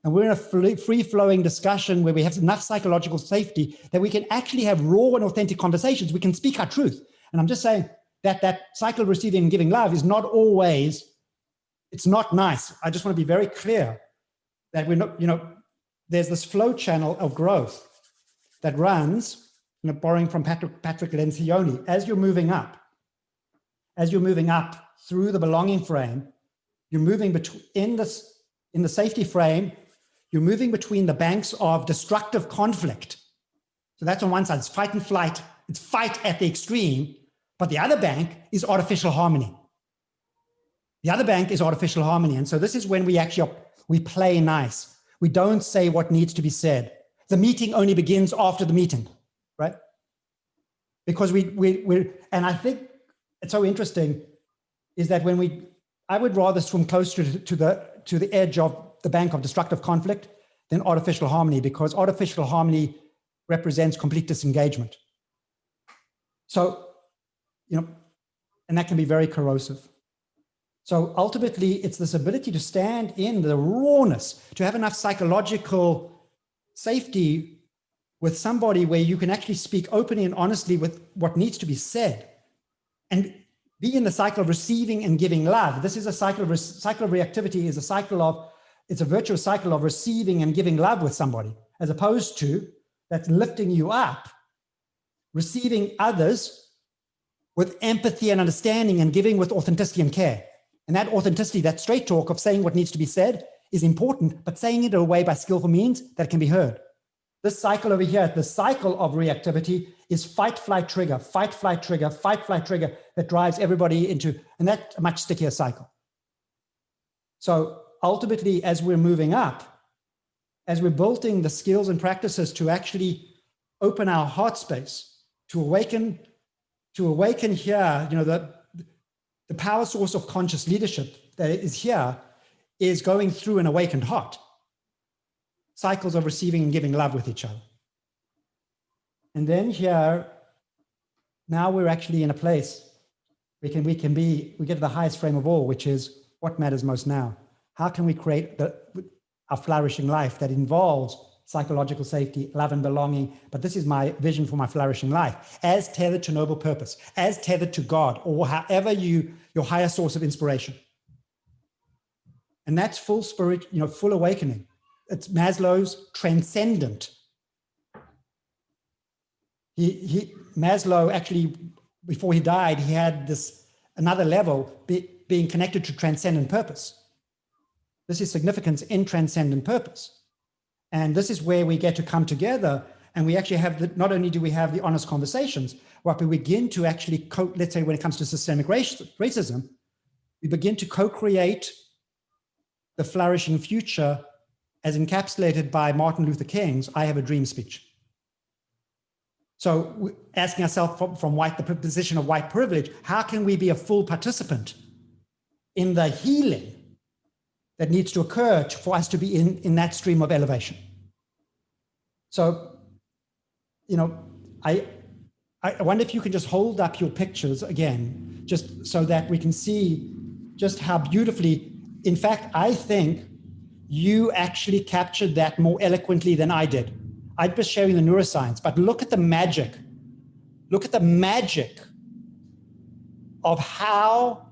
Speaker 1: and we're in a free-flowing discussion where we have enough psychological safety that we can actually have raw and authentic conversations. We can speak our truth. And I'm just saying that that cycle of receiving and giving love is not always, it's not nice. I just want to be very clear that we're not, there's this flow channel of growth that runs, borrowing from Patrick Lencioni, as you're moving up through the belonging frame, you're moving between, in the safety frame, you're moving between the banks of destructive conflict. So that's on one side, it's fight and flight, it's fight at the extreme, but the other bank is artificial harmony. The other bank is artificial harmony. And so this is when we play nice. We don't say what needs to be said. The meeting only begins after the meeting, right? Because and I think it's so interesting is that when I would rather swim closer to the edge of the bank of destructive conflict than artificial harmony, because artificial harmony represents complete disengagement. So, and that can be very corrosive. So ultimately, it's this ability to stand in the rawness, to have enough psychological safety with somebody where you can actually speak openly and honestly with what needs to be said, and be in the cycle of receiving and giving love. This is a cycle of reactivity is a cycle of, it's a virtuous cycle of receiving and giving love with somebody, as opposed to that's lifting you up, receiving others with empathy and understanding and giving with authenticity and care. And that authenticity, that straight talk of saying what needs to be said is important, but saying it in a way by skillful means that can be heard. This cycle over here, the cycle of reactivity is fight, flight, trigger, fight, flight, trigger, fight, flight, trigger that drives everybody into, and that's a much stickier cycle. So ultimately, as we're moving up, as we're building the skills and practices to actually open our heart space, to awaken here, the power source of conscious leadership that is here is going through an awakened heart. Cycles of receiving and giving love with each other. And then here, now we're actually in a place we get to the highest frame of all, which is what matters most now. How can we create a flourishing life that involves psychological safety, love and belonging? But this is my vision for my flourishing life, as tethered to noble purpose, as tethered to God, or however your higher source of inspiration. And that's full spirit, full awakening. It's Maslow's transcendent. Maslow actually, before he died, he had another level being connected to transcendent purpose. This is significance in transcendent purpose. And this is where we get to come together, and we actually have not only do we have the honest conversations, but we begin to actually, let's say when it comes to systemic racism, we begin to co-create the flourishing future as encapsulated by Martin Luther King's I Have a Dream speech. So asking ourselves from the position of white privilege, how can we be a full participant in the healing that needs to occur for us to be in that stream of elevation? So, I wonder if you can just hold up your pictures again, just so that we can see just how beautifully, in fact, I think you actually captured that more eloquently than I did. I'm just sharing the neuroscience, but look at the magic. Look at the magic of how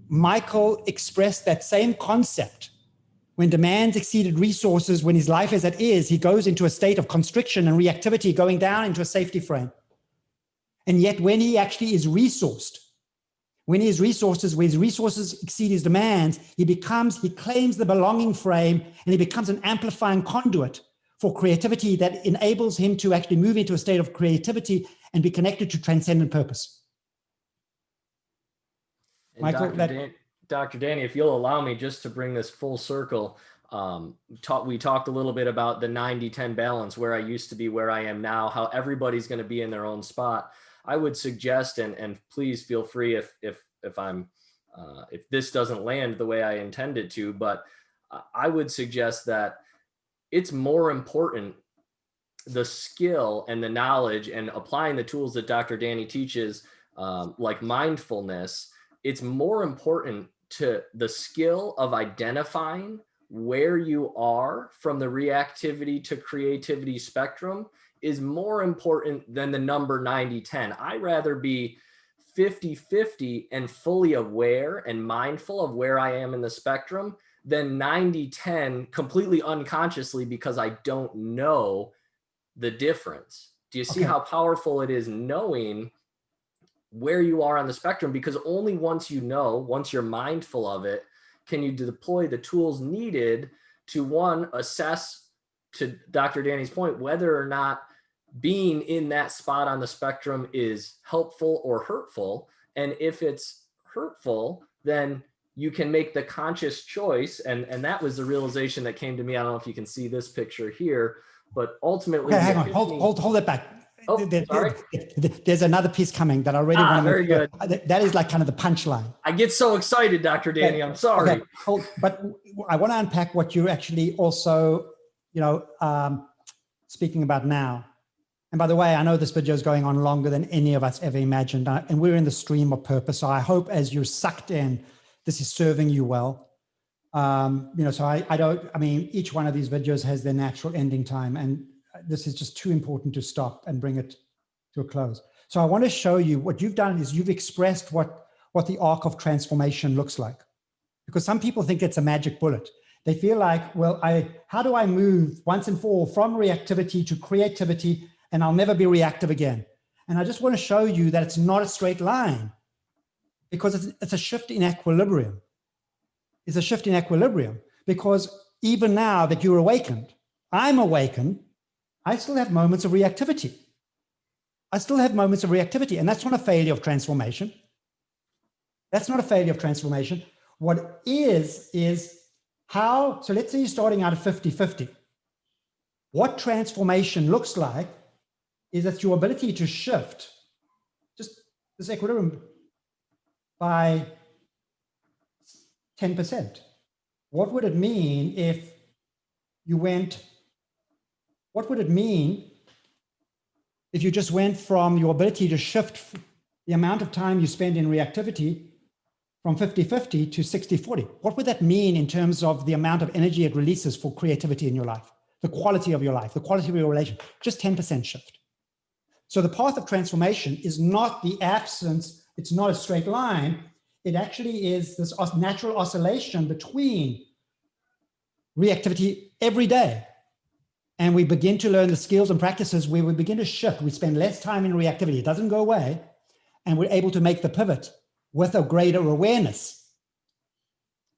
Speaker 1: Michael expressed that same concept. When demands exceeded resources, when his life is at ease, he goes into a state of constriction and reactivity, going down into a safety frame. And yet when he actually is resourced, when his resources exceed his demands, he claims the belonging frame, and he becomes an amplifying conduit for creativity that enables him to actually move into a state of creativity and be connected to transcendent purpose.
Speaker 2: And
Speaker 1: Michael,
Speaker 2: Dr. Danny, if you'll allow me just to bring this full circle, we talked a little bit about the 90-10 balance, where I used to be, where I am now, how everybody's going to be in their own spot. I would suggest, and please feel free if this doesn't land the way I intended to, but I would suggest that it's more important, the skill and the knowledge and applying the tools that Dr. Danny teaches, like mindfulness. It's more important to the skill of identifying where you are from the reactivity to creativity spectrum is more important than the number 90-10. I'd rather be 50-50 and fully aware and mindful of where I am in the spectrum than 90-10 completely unconsciously because I don't know the difference. Do you see how powerful it is knowing where you are on the spectrum? Because only once you know, once you're mindful of it, can you deploy the tools needed to, one, assess, to Dr. Danny's point, whether or not being in that spot on the spectrum is helpful or hurtful. And if it's hurtful, then you can make the conscious choice. And that was the realization that came to me. I don't know if you can see this picture here, but ultimately,
Speaker 1: hang on, hold it back.
Speaker 2: Oh, sorry.
Speaker 1: There's another piece coming that I really want to
Speaker 2: very good.
Speaker 1: That is like kind of the punchline.
Speaker 2: I get so excited, Dr. Danny. I'm sorry.
Speaker 1: But I want to unpack what you're actually also, speaking about now. And by the way, I know this video is going on longer than any of us ever imagined, and we're in the stream of purpose. So I hope as you're sucked in, this is serving you well. So each one of these videos has their natural ending time, and this is just too important to stop and bring it to a close. So I want to show you what you've done is you've expressed what the arc of transformation looks like. Because some people think it's a magic bullet. They feel like, well, how do I move once and for all from reactivity to creativity, and I'll never be reactive again? And I just want to show you that it's not a straight line, because it's a shift in equilibrium. It's a shift in equilibrium, because even now that you're awakened, I'm awakened, I still have moments of reactivity. And that's not a failure of transformation. That's not a failure of transformation. What is how, so let's say you're starting out at 50-50. What transformation looks like is that your ability to shift just this equilibrium by 10%. What would it mean if you went, what would it mean if you just went from your ability to shift the amount of time you spend in reactivity from 50-50 to 60-40? What would that mean in terms of the amount of energy it releases for creativity in your life, the quality of your life, the quality of your relation? Just 10% shift. So the path of transformation is not the absence, it's not a straight line. It actually is this natural oscillation between reactivity every day. And we begin to learn the skills and practices where we begin to shift. We spend less time in reactivity. It doesn't go away. And we're able to make the pivot with a greater awareness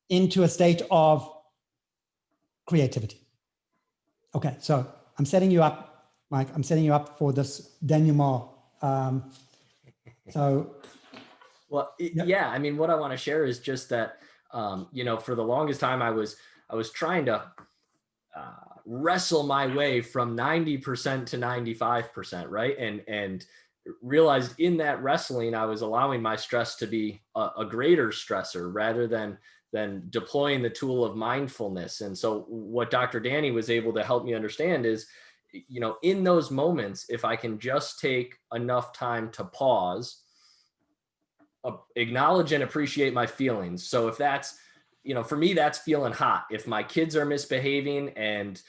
Speaker 1: into a state of creativity. Okay, so I'm setting you up, Mike. I'm setting you up for this denouement.
Speaker 2: Well, yeah, I mean, what I want to share is just that, for the longest time, I was trying to wrestle my way from 90% to 95%, right? And realized in that wrestling, I was allowing my stress to be a greater stressor rather than deploying the tool of mindfulness. And so what Dr. Danny was able to help me understand is, in those moments, if I can just take enough time to pause, acknowledge and appreciate my feelings. So if that's, for me, that's feeling hot. If my kids are misbehaving and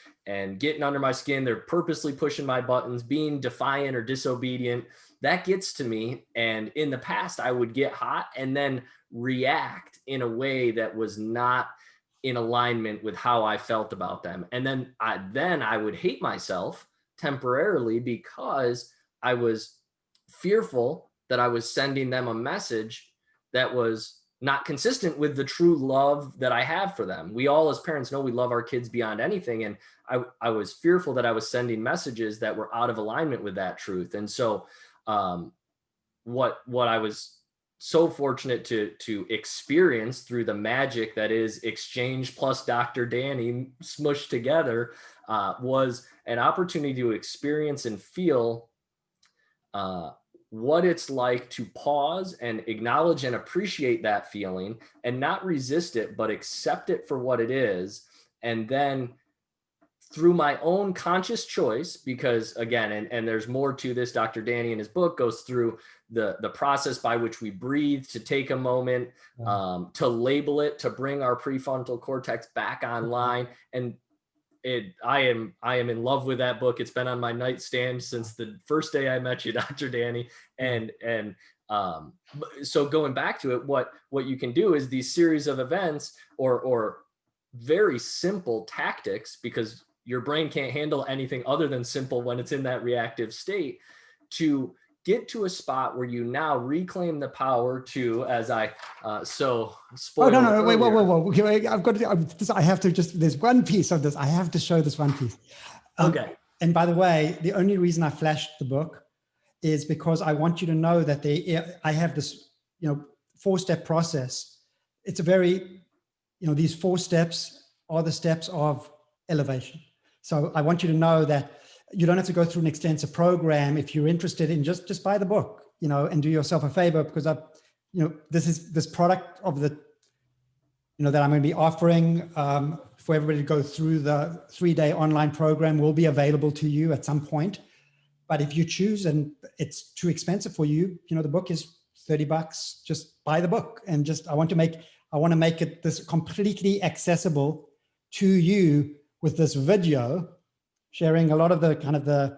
Speaker 2: getting under my skin, they're purposely pushing my buttons, being defiant or disobedient, that gets to me. And in the past, I would get hot and then react in a way that was not in alignment with how I felt about them. And then I would hate myself temporarily because I was fearful that I was sending them a message that was not consistent with the true love that I have for them. We all as parents know we love our kids beyond anything. And I was fearful that I was sending messages that were out of alignment with that truth. And so what I was so fortunate to experience through the magic that is Exchange plus Dr. Danny smushed together was an opportunity to experience and feel what it's like to pause and acknowledge and appreciate that feeling and not resist it, but accept it for what it is. And then through my own conscious choice, because again, and there's more to this, Dr. Danny in his book goes through the process by which we breathe, to take a moment, to label it, to bring our prefrontal cortex back online. And I am in love with that book. It's been on my nightstand since the first day I met you, Dr. Danny. And so going back to it, what you can do is these series of events or very simple tactics, because your brain can't handle anything other than simple when it's in that reactive state, to get to a spot where you now reclaim the power to, as I spoiled.
Speaker 1: Oh, no, wait, whoa. I've got to, I have to just, there's one piece of this. I have to show this one piece.
Speaker 2: Okay.
Speaker 1: And by the way, the only reason I flashed the book is because I want you to know that I have this, 4-step process. It's a very, these 4 steps are the steps of elevation. So I want you to know that you don't have to go through an extensive program. If you're interested in just buy the book, and do yourself a favor, because this product of the, that I'm going to be offering for everybody to go through the 3-day online program will be available to you at some point. But if you choose and it's too expensive for you, the book is $30. Just buy the book. And I want to make it this completely accessible to you with this video, sharing a lot of the kind of the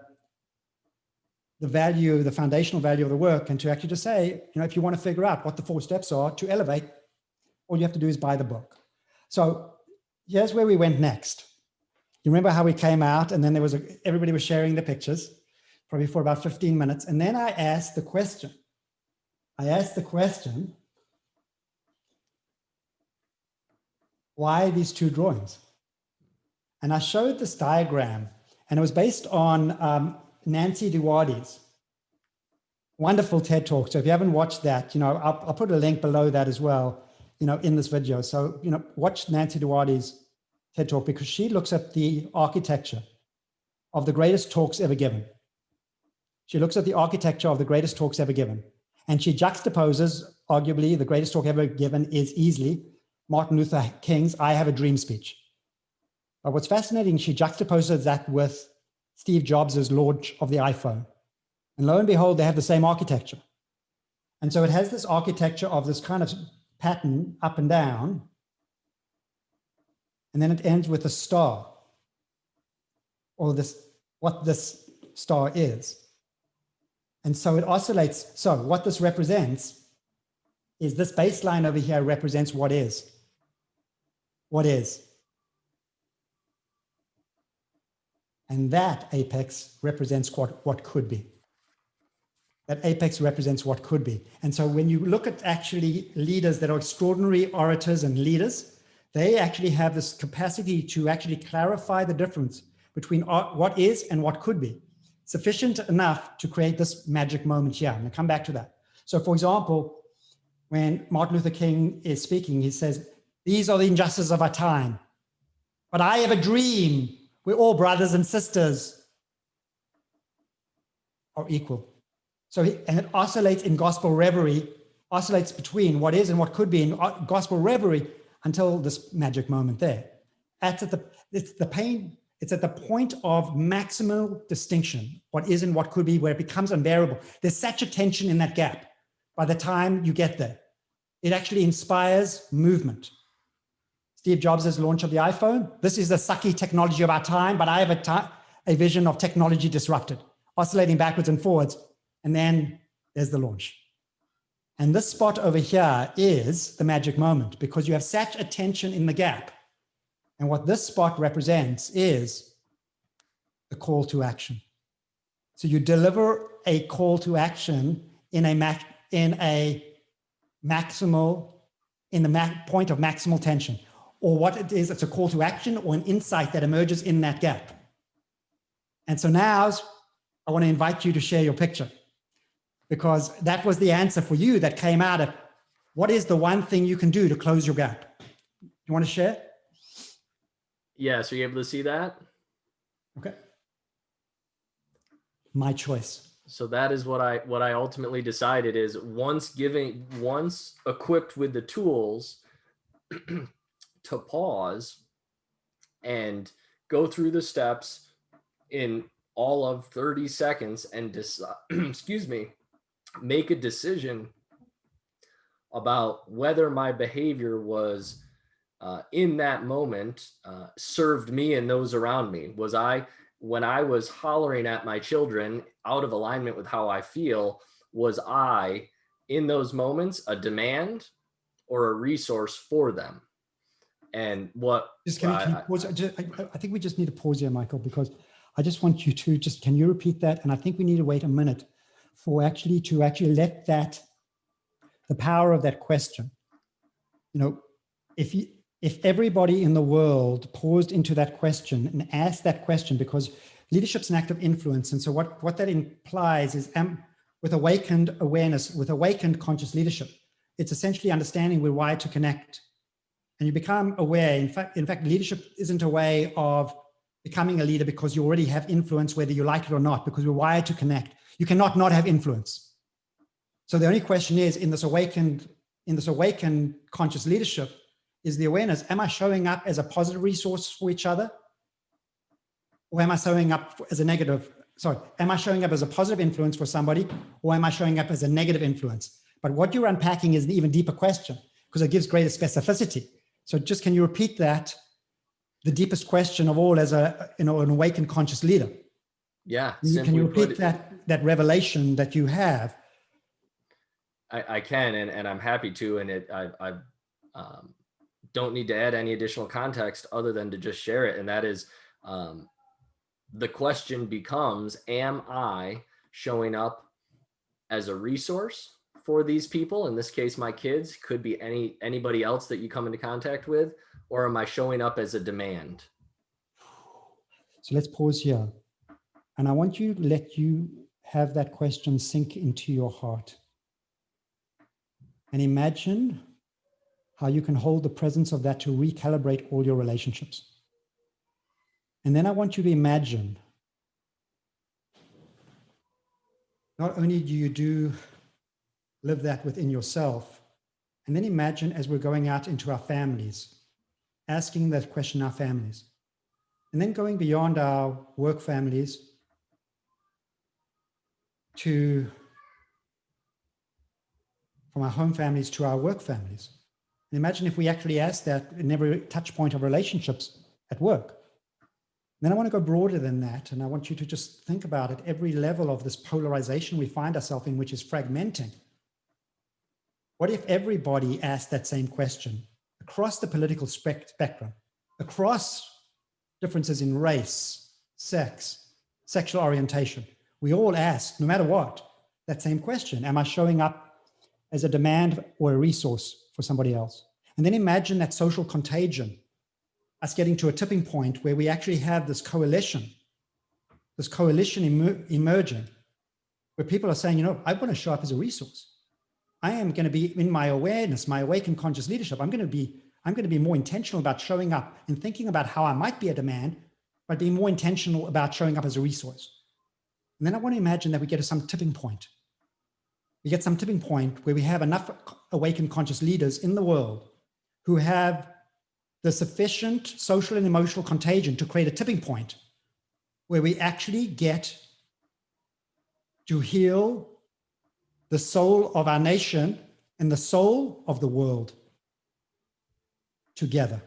Speaker 1: value, the foundational value of the work, and to actually just say, if you want to figure out what the 4 steps are to elevate, all you have to do is buy the book. So here's where we went next. You remember how we came out, and then everybody was sharing the pictures, probably for about 15 minutes. And then I asked the question, why these 2 drawings? And I showed this diagram, and it was based on Nancy Duarte's wonderful TED Talk. So if you haven't watched that, I'll put a link below that as well, in this video. So, watch Nancy Duarte's TED Talk, because she looks at the architecture of the greatest talks ever given. She looks at the architecture of the greatest talks ever given. And she juxtaposes, arguably, the greatest talk ever given is easily Martin Luther King's I Have a Dream speech. But what's fascinating, she juxtaposes that with Steve Jobs' launch of the iPhone. And lo and behold, they have the same architecture. And so it has this architecture of this kind of pattern up and down. And then it ends with a star, or what this star is. And so it oscillates. So what this represents is this baseline over here represents what is. What is. And that apex represents what could be. That apex represents what could be. And so when you look at actually leaders that are extraordinary orators and leaders, they actually have this capacity to actually clarify the difference between what is and what could be, sufficient enough to create this magic moment here. I'm going to come back to that. So for example, when Martin Luther King is speaking, he says, "These are the injustices of our time, but I have a dream. We're all brothers and sisters are equal." So and it oscillates in gospel reverie, oscillates between what is and what could be in gospel reverie until this magic moment there. It's at the point of maximal distinction, what is and what could be, where it becomes unbearable. There's such a tension in that gap. By the time you get there, it actually inspires movement. Steve Jobs' launch of the iPhone. This is the sucky technology of our time, but I have a vision of technology disrupted, oscillating backwards and forwards. And then there's the launch. And this spot over here is the magic moment, because you have such a tension in the gap. And what this spot represents is the call to action. So you deliver a call to action in the point of maximal tension. Or what it is, it's a call to action or an insight that emerges in that gap. And so now I want to invite you to share your picture, because that was the answer for you that came out of what is the one thing you can do to close your gap. You want to share?
Speaker 2: Yes, are you able to see that?
Speaker 1: Okay. My choice.
Speaker 2: So that is what I ultimately decided is once equipped with the tools to pause and go through the steps in all of 30 seconds and decide, excuse me, make a decision about whether my behavior was in that moment served me and those around me. Was I, when I was hollering at my children out of alignment with how I feel, was I in those moments a demand or a resource for them? And what
Speaker 1: just can you pause? I think we just need to pause here, Michael, because I just want you to just, can you repeat that? And I think we need to wait a minute for actually let that, the power of that question, you know, if everybody in the world paused into that question and asked that question, because leadership's an act of influence. And so what that implies is with awakened awareness, with awakened conscious leadership, it's essentially understanding we're wired to connect. And you become aware. In fact, leadership isn't a way of becoming a leader because you already have influence, whether you like it or not, because we're wired to connect. You cannot not have influence. So the only question is, in this awakened conscious leadership, is the awareness, am I showing up as a positive resource for each other? Or am I showing up as a negative? Sorry, am I showing up as a positive influence for somebody? Or am I showing up as a negative influence? But what you're unpacking is an even deeper question, because it gives greater specificity. So just, can you repeat that? The deepest question of all as an awakened conscious leader.
Speaker 2: Yeah.
Speaker 1: Can you repeat that revelation that you have?
Speaker 2: I can, and I'm happy to. And I don't need to add any additional context other than to just share it. And that is, the question becomes, am I showing up as a resource for these people? In this case, my kids, could be anybody else that you come into contact with, or am I showing up as a demand?
Speaker 1: So let's pause here. And I want you to let you have that question sink into your heart. And imagine how you can hold the presence of that to recalibrate all your relationships. And then I want you to imagine, not only do you live that within yourself, and then imagine as we're going out into our families, asking that question in our families, and then going beyond our work families from our home families to our work families. And imagine if we actually asked that in every touch point of relationships at work. Then I want to go broader than that. And I want you to just think about it, every level of this polarization we find ourselves in, which is fragmenting. What if everybody asked that same question across the political spectrum, across differences in race, sex, sexual orientation? We all ask, no matter what, that same question. Am I showing up as a demand or a resource for somebody else? And then imagine that social contagion, us getting to a tipping point where we actually have this coalition emerging, where people are saying, you know, I want to show up as a resource. I am going to be, in my awareness, my awakened conscious leadership, I'm going to be more intentional about showing up and thinking about how I might be a demand, but being more intentional about showing up as a resource. And then I want to imagine that we get to some tipping point. We get some tipping point where we have enough awakened conscious leaders in the world who have the sufficient social and emotional contagion to create a tipping point where we actually get to heal the soul of our nation and the soul of the world together.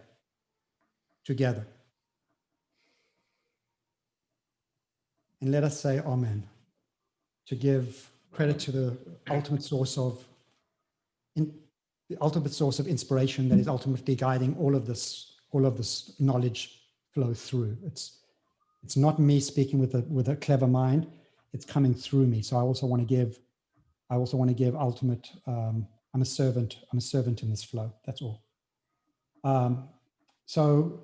Speaker 1: And let us say amen, to give credit to the ultimate source of inspiration that is ultimately guiding all of this knowledge flow through. It's not me speaking with a clever mind. It's coming through me. So I also want to give ultimate. I'm a servant in this flow. That's all. So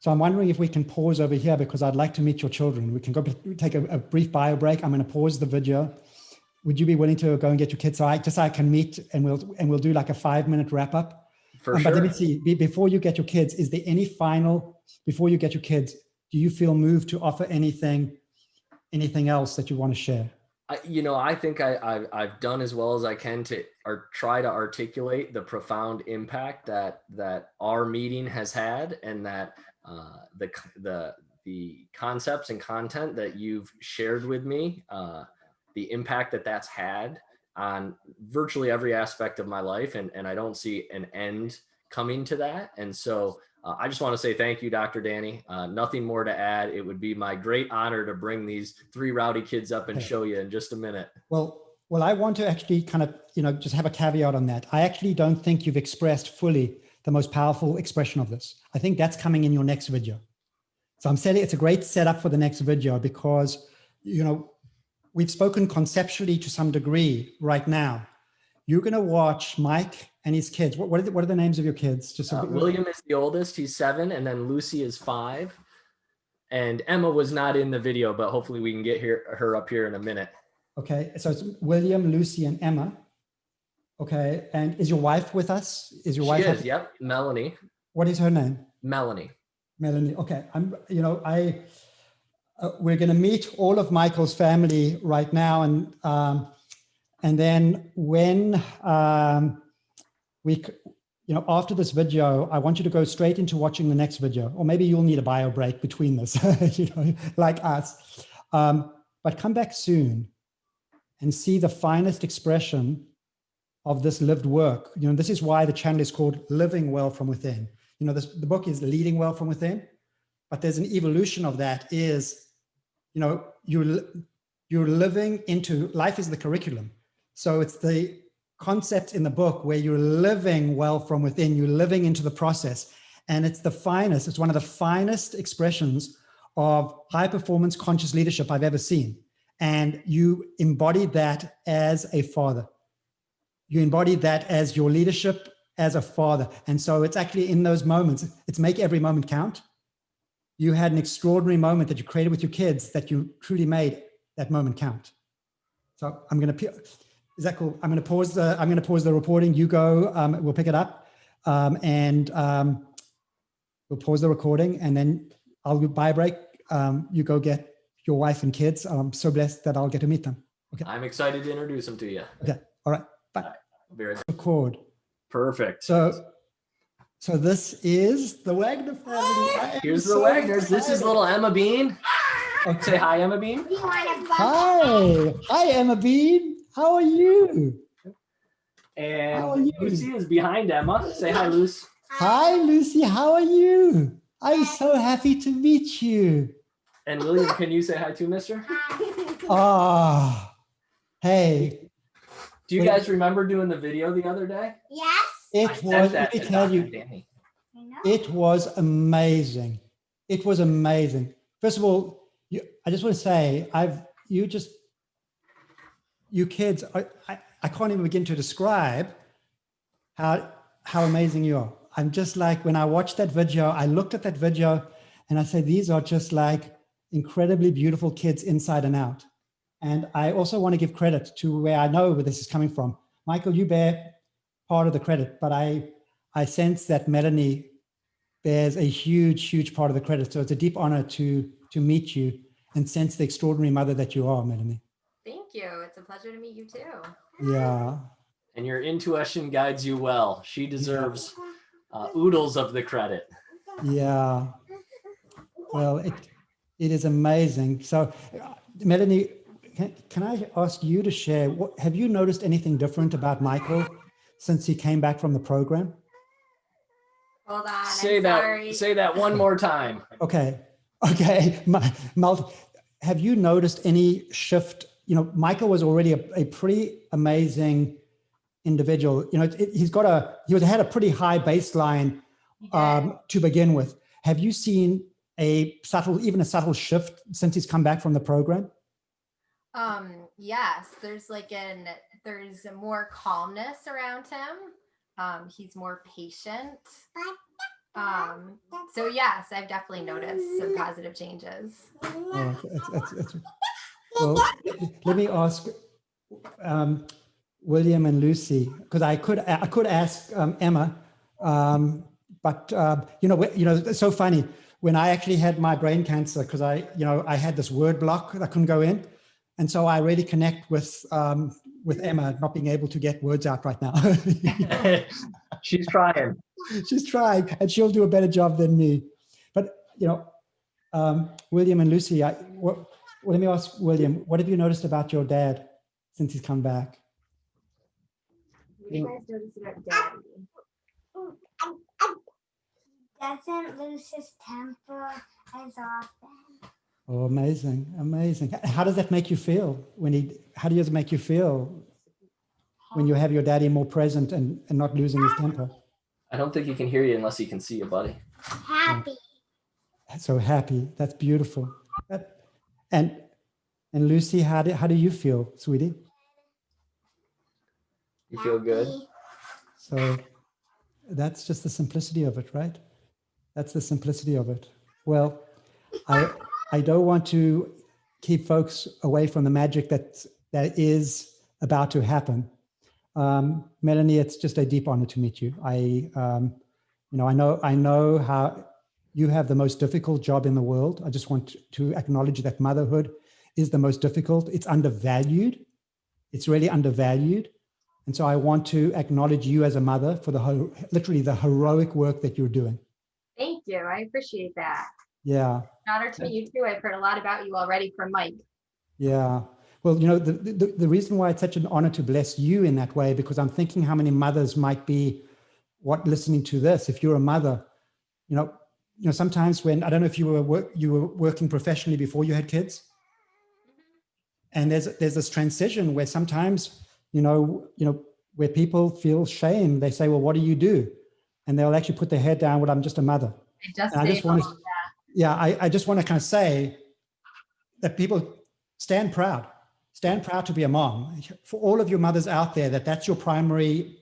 Speaker 1: I'm wondering if we can pause over here, because I'd like to meet your children. We can go take a brief bio break. I'm going to pause the video. Would you be willing to go and get your kids so I can meet, and we'll do like a 5-minute wrap up?
Speaker 2: For sure.
Speaker 1: But let me see, before you get your kids, is there any before you get your kids, do you feel moved to offer anything else that you want to share?
Speaker 2: I think I've done as well as I can to try to articulate the profound impact that our meeting has had, and that the concepts and content that you've shared with me, the impact that that's had on virtually every aspect of my life, and I don't see an end coming to that. And so I just want to say thank you, Dr. Danny. Nothing more to add. It would be my great honor to bring these three rowdy kids up and show you in just a minute.
Speaker 1: Well, I want to actually kind of, just have a caveat on that. I actually don't think you've expressed fully the most powerful expression of this. I think that's coming in your next video. So I'm saying it's a great setup for the next video because, we've spoken conceptually to some degree right now. You're going to watch Mike and his kids. What are the names of your kids? Just
Speaker 2: William is the oldest. He's 7. And then Lucy is 5. And Emma was not in the video, but hopefully we can get her up here in a minute.
Speaker 1: Okay. So it's William, Lucy, and Emma. Okay. And is your wife with us? Is your wife?
Speaker 2: She is. Yep. Melanie.
Speaker 1: What is her name?
Speaker 2: Melanie.
Speaker 1: Melanie. Okay. We're going to meet all of Michael's family right now. And then when after this video, I want you to go straight into watching the next video, or maybe you'll need a bio break between this, like us. But come back soon and see the finest expression of this lived work. This is why the channel is called Living Well from Within. The book is Leading Well from Within, but there's an evolution of that is, you're living into, life is the curriculum. So it's the concept in the book where you're living well from within, you're living into the process. And it's the finest, it's one of the finest expressions of high performance conscious leadership I've ever seen. And you embody that as a father. You embody that as your leadership as a father. And so it's actually in those moments, it's make every moment count. You had an extraordinary moment that you created with your kids that you truly made that moment count. So I'm going to, is that cool? I'm going to pause the recording. You go, we'll pick it up and we'll pause the recording and then I'll buy a break. You go get your wife and kids. I'm so blessed that I'll get to meet them. Okay.
Speaker 2: I'm excited to introduce them to you.
Speaker 1: Okay. All right. Bye.
Speaker 2: All right.
Speaker 1: Record.
Speaker 2: Perfect.
Speaker 1: So this is the Wagner family.
Speaker 2: Here's the Wagners. This is little Emma Bean. Okay. Say hi, Emma Bean.
Speaker 1: Hi. Hi, Emma Bean. How are you?
Speaker 2: And how are you? Lucy is behind Emma. Say hi, Lucy.
Speaker 1: Hi, Lucy. How are you? I'm so happy to meet you.
Speaker 2: And William, can you say hi too, mister?
Speaker 1: Ah, hey.
Speaker 2: Do you guys remember doing the video the other day?
Speaker 3: Yes.
Speaker 1: It was, let me tell you, it was amazing. It was amazing. First of all, I just want to say, you kids, I can't even begin to describe how amazing you are. I'm just like, when I watched that video, I looked at that video and I said, these are just like incredibly beautiful kids inside and out. And I also want to give credit to where I know where this is coming from. Michael, you bear part of the credit, but I sense that Melanie bears a huge, huge part of the credit. So it's a deep honor to meet you and sense the extraordinary mother that you are, Melanie.
Speaker 3: Thank you. It's a pleasure to meet you too.
Speaker 1: Yeah.
Speaker 2: And your intuition guides you well. She deserves oodles of the credit.
Speaker 1: Yeah. Well, it is amazing. So, Melanie, can I ask you to share, have you noticed anything different about Michael since he came back from the program?
Speaker 3: Hold on.
Speaker 2: Say that one more time.
Speaker 1: Okay. Have you noticed any shift? Michael was already a pretty amazing individual. He had a pretty high baseline to begin with. Have you seen even a subtle shift since he's come back from the program?
Speaker 3: Yes, there's more calmness around him. He's more patient. So yes, I've definitely noticed some positive changes.
Speaker 1: Well, let me ask William and Lucy, because I could ask Emma, but it's so funny. When I actually had my brain cancer, because I had this word block that I couldn't go in. And so I really connect with Emma not being able to get words out right now.
Speaker 2: She's trying.
Speaker 1: She's trying, and she'll do a better job than me. But, you know, William and Lucy, well, let me ask William, what have you noticed about your dad since he's come back?
Speaker 4: What do you guys notice about Daddy?
Speaker 5: Doesn't lose his temper as often.
Speaker 1: Oh, amazing, amazing. How does that make you feel how does it make you feel when you have your daddy more present and not losing his temper?
Speaker 2: I don't think he can hear you unless he can see you, buddy.
Speaker 5: Happy.
Speaker 1: So happy. That's beautiful. And Lucy, how do you feel, sweetie?
Speaker 2: You feel good?
Speaker 1: So that's just the simplicity of it, right? That's the simplicity of it. Well, I don't want to keep folks away from the magic that is about to happen. Melanie, it's just a deep honor to meet you. I know how you have the most difficult job in the world. I just want to acknowledge that motherhood is the most difficult. It's undervalued. It's really undervalued. And so I want to acknowledge you as a mother for literally the heroic work that you're doing.
Speaker 4: Thank you. I appreciate that.
Speaker 1: Yeah.
Speaker 4: Honor to meet you too. I've heard a lot about you already from Mike.
Speaker 1: Yeah. Well, you know, the reason why it's such an honor to bless you in that way, because I'm thinking how many mothers might be listening to this. If you're a mother, you know, sometimes when, I don't know if you were working professionally before you had kids, and there's this transition where sometimes, you know, where people feel shame. They say, well, what do you do? And they'll actually put their head down, well, I'm just a mother. I just want to, yeah, I just want to kind of say that people stand proud to be a mom. For all of your mothers out there, that's your primary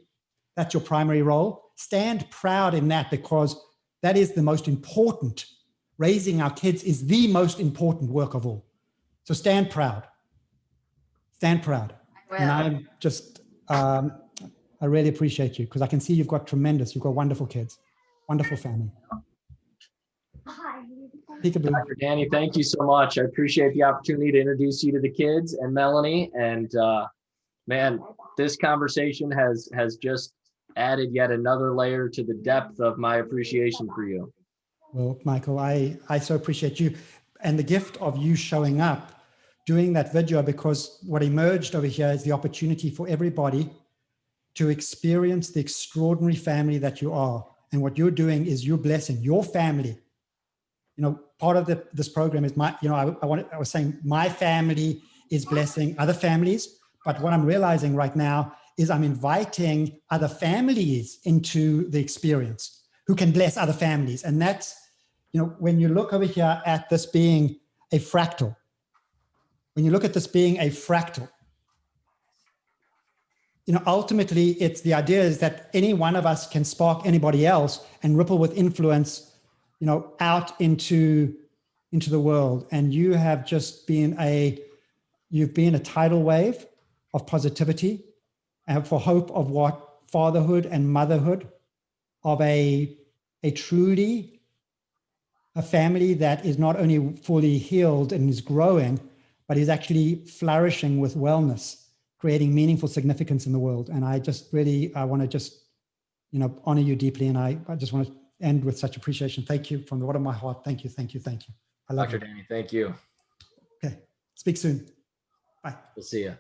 Speaker 1: role. Stand proud in that, because that is the most important. Raising our kids is the most important work of all. So stand proud. Stand proud. And I'm just, I really appreciate you, because I can see you've got wonderful kids, wonderful family. Peekaboo.
Speaker 2: Dr. Danny, thank you so much. I appreciate the opportunity to introduce you to the kids and Melanie. And man, this conversation has just added yet another layer to the depth of my appreciation for you.
Speaker 1: Well, Michael, I so appreciate you and the gift of you showing up, doing that video, because what emerged over here is the opportunity for everybody to experience the extraordinary family that you are. And what you're doing is you're blessing your family. You know, part of this program is I was saying my family is blessing other families, but what I'm realizing right now is I'm inviting other families into the experience who can bless other families. And that's, you know, when you look over here at this being a fractal, you know, ultimately it's the idea is that any one of us can spark anybody else and ripple with influence, you know, out into the world. And you have just been you've been a tidal wave of positivity and for hope of what fatherhood and motherhood of a truly a family that is not only fully healed and is growing, but is actually flourishing with wellness, creating meaningful significance in the world. And I just really, I want to just, you know, honor you deeply. And I just want to end with such appreciation. Thank you from the bottom of my heart. Thank you, thank you, thank you. I love
Speaker 2: Dr.
Speaker 1: you.
Speaker 2: Danny, thank you.
Speaker 1: Okay, speak soon. Bye.
Speaker 2: We'll see you.